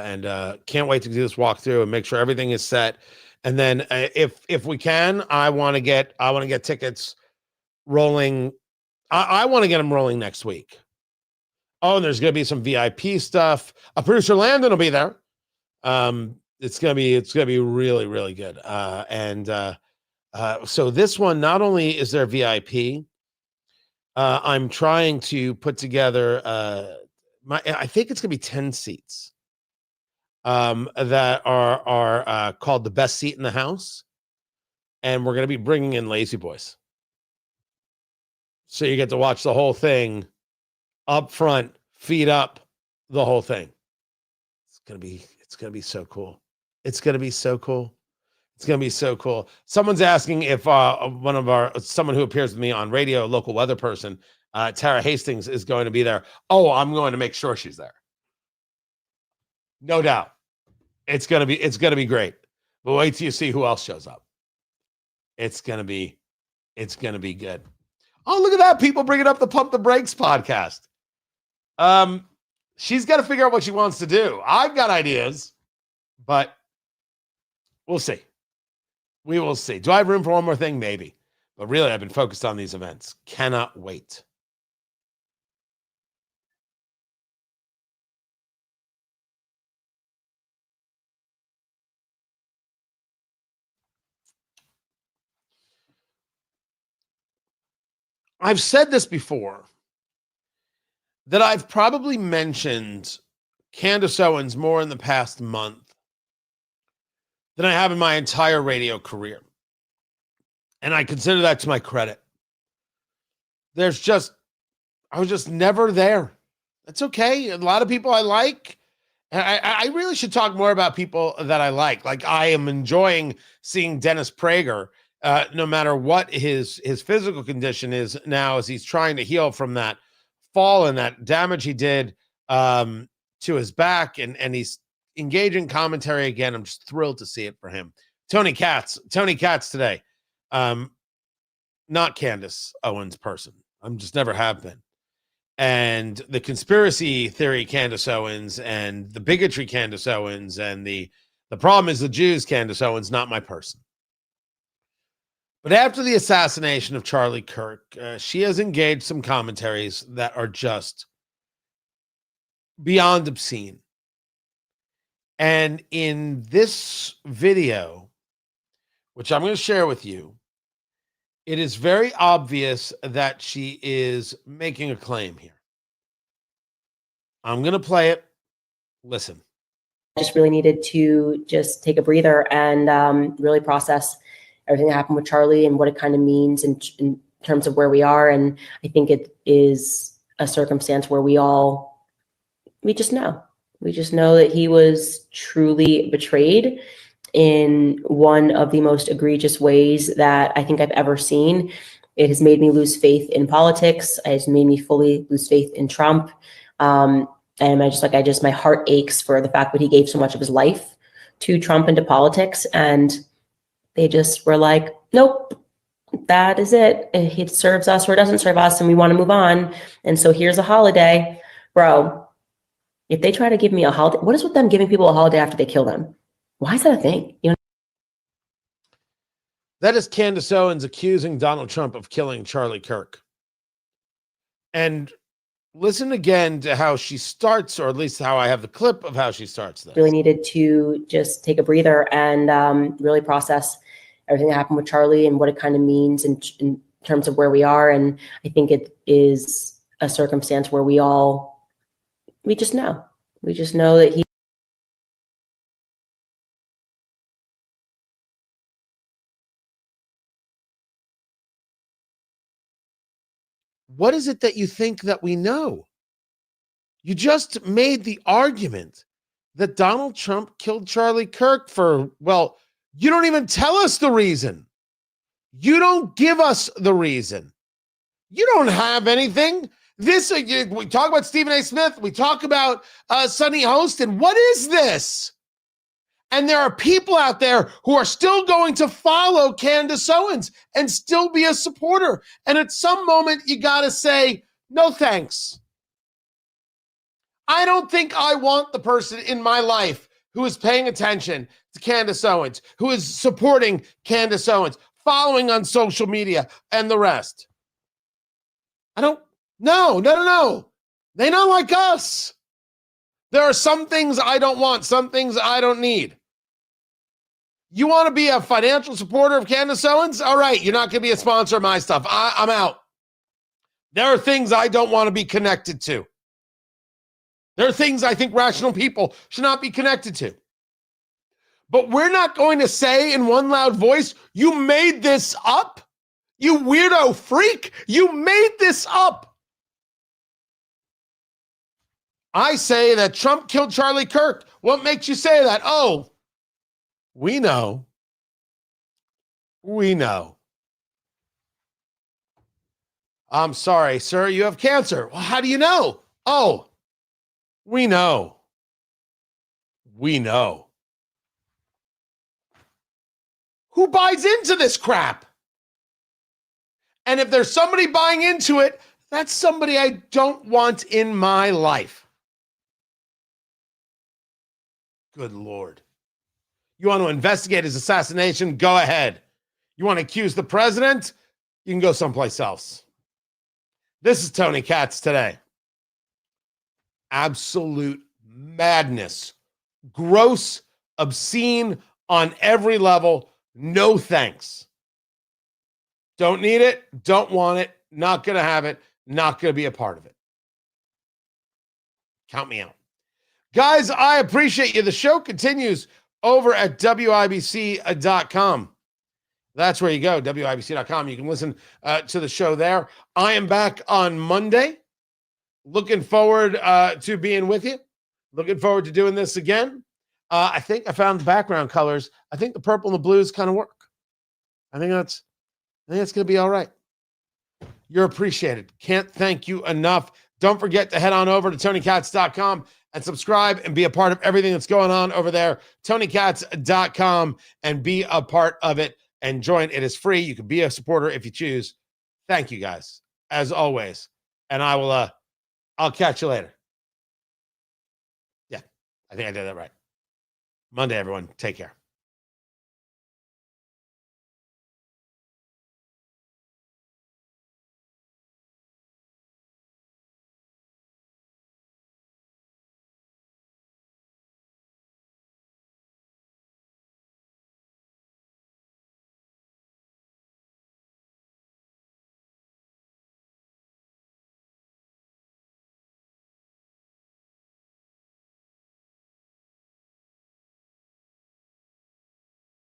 can't wait to do this walkthrough and make sure everything is set. And then if we can, I want to get tickets rolling. I want to get them rolling next week. Oh, and there's going to be some VIP stuff. Producer Landon will be there. It's gonna be really, really good. So this one, not only is there VIP, I'm trying to put together I think it's gonna be 10 seats that are called the best seat in the house, and we're gonna be bringing in Lazy Boys, so you get to watch the whole thing up front, feet up, the whole thing. It's gonna be so cool. It's gonna be so cool. It's gonna be so cool. Someone's asking if someone who appears with me on radio, a local weather person, Tara Hastings, is going to be there. Oh, I'm going to make sure she's there. No doubt. It's gonna be great. But wait till you see who else shows up. It's gonna be good. Oh, look at that. People bringing up the Pump the Brakes podcast. She's got to figure out what she wants to do. I've got ideas, but we'll see. We will see. Do I have room for one more thing? Maybe. But really, I've been focused on these events. Cannot wait. I've said this before, that I've probably mentioned Candace Owens more in the past month than I have in my entire radio career. And I consider that to my credit. I was just never there. That's okay. A lot of people I like. I really should talk more about people that I like. Like, I am enjoying seeing Dennis Prager, no matter what his physical condition is now, as he's trying to heal from that fall and that damage he did to his back, and he's engaging commentary again. I'm just thrilled to see it for him. Tony Katz today. Not Candace Owens person. I'm just never have been. And the conspiracy theory Candace Owens, and the bigotry Candace Owens, and the problem is the Jews Candace Owens, not my person. But after the assassination of Charlie Kirk, she has engaged some commentaries that are just beyond obscene. And in this video, which I'm going to share with you, it is very obvious that she is making a claim here. I'm going to play it. Listen. I just really needed to just take a breather and really process everything that happened with Charlie and what it kind of means in terms of where we are. And I think it is a circumstance where we just know. We just know that he was truly betrayed in one of the most egregious ways that I think I've ever seen. It has made me lose faith in politics. It has made me fully lose faith in Trump. And my heart aches for the fact that he gave so much of his life to Trump and to politics. And they just were like, nope, that is it. It serves us or it doesn't serve us, and we want to move on. And so here's a holiday. Bro, if they try to give me a holiday, what is with them giving people a holiday after they kill them? Why is that a thing? That is Candace Owens accusing Donald Trump of killing Charlie Kirk. And listen again to how she starts, or at least how I have the clip of how she starts this. Really needed to just take a breather and really process everything that happened with Charlie and what it kind of means in terms of where we are. And I think it is a circumstance where we just know. We just know that he. What is it that you think that we know? You just made the argument that Donald Trump killed Charlie Kirk you don't even tell us the reason. You don't give us the reason. You don't have anything. We talk about Stephen A. Smith. We talk about Sonny Hostin. What is this? And there are people out there who are still going to follow Candace Owens and still be a supporter. And at some moment, you got to say, no thanks. I don't think I want the person in my life who is paying attention to Candace Owens, who is supporting Candace Owens, following on social media and the rest. No. They're not like us. There are some things I don't want, some things I don't need. You want to be a financial supporter of Candace Owens? All right, you're not going to be a sponsor of my stuff. I'm out. There are things I don't want to be connected to. There are things I think rational people should not be connected to. But we're not going to say in one loud voice, you made this up? You weirdo freak, you made this up. I say that Trump killed Charlie Kirk. What makes you say that? Oh, we know. We know. I'm sorry, sir, you have cancer. Well, how do you know? Oh, we know. We know. Who buys into this crap? And if there's somebody buying into it, that's somebody I don't want in my life. Good Lord. You want to investigate his assassination? Go ahead. You want to accuse the president? You can go someplace else. This is Tony Katz today. Absolute madness. Gross, obscene on every level. No thanks. Don't need it. Don't want it. Not going to have it. Not going to be a part of it. Count me out. Guys, I appreciate you. The show continues over at WIBC.com. That's where you go, WIBC.com. You can listen to the show there. I am back on Monday. Looking forward to being with you. Looking forward to doing this again. I think I found the background colors. I think the purple and the blues kind of work. I think it's going to be all right. You're appreciated. Can't thank you enough. Don't forget to head on over to TonyKatz.com and subscribe and be a part of everything that's going on over there. TonyKatz.com and be a part of it and join. It is free. You can be a supporter if you choose. Thank you guys, as always. And I'll catch you later. Yeah, I think I did that right. Monday, everyone. Take care.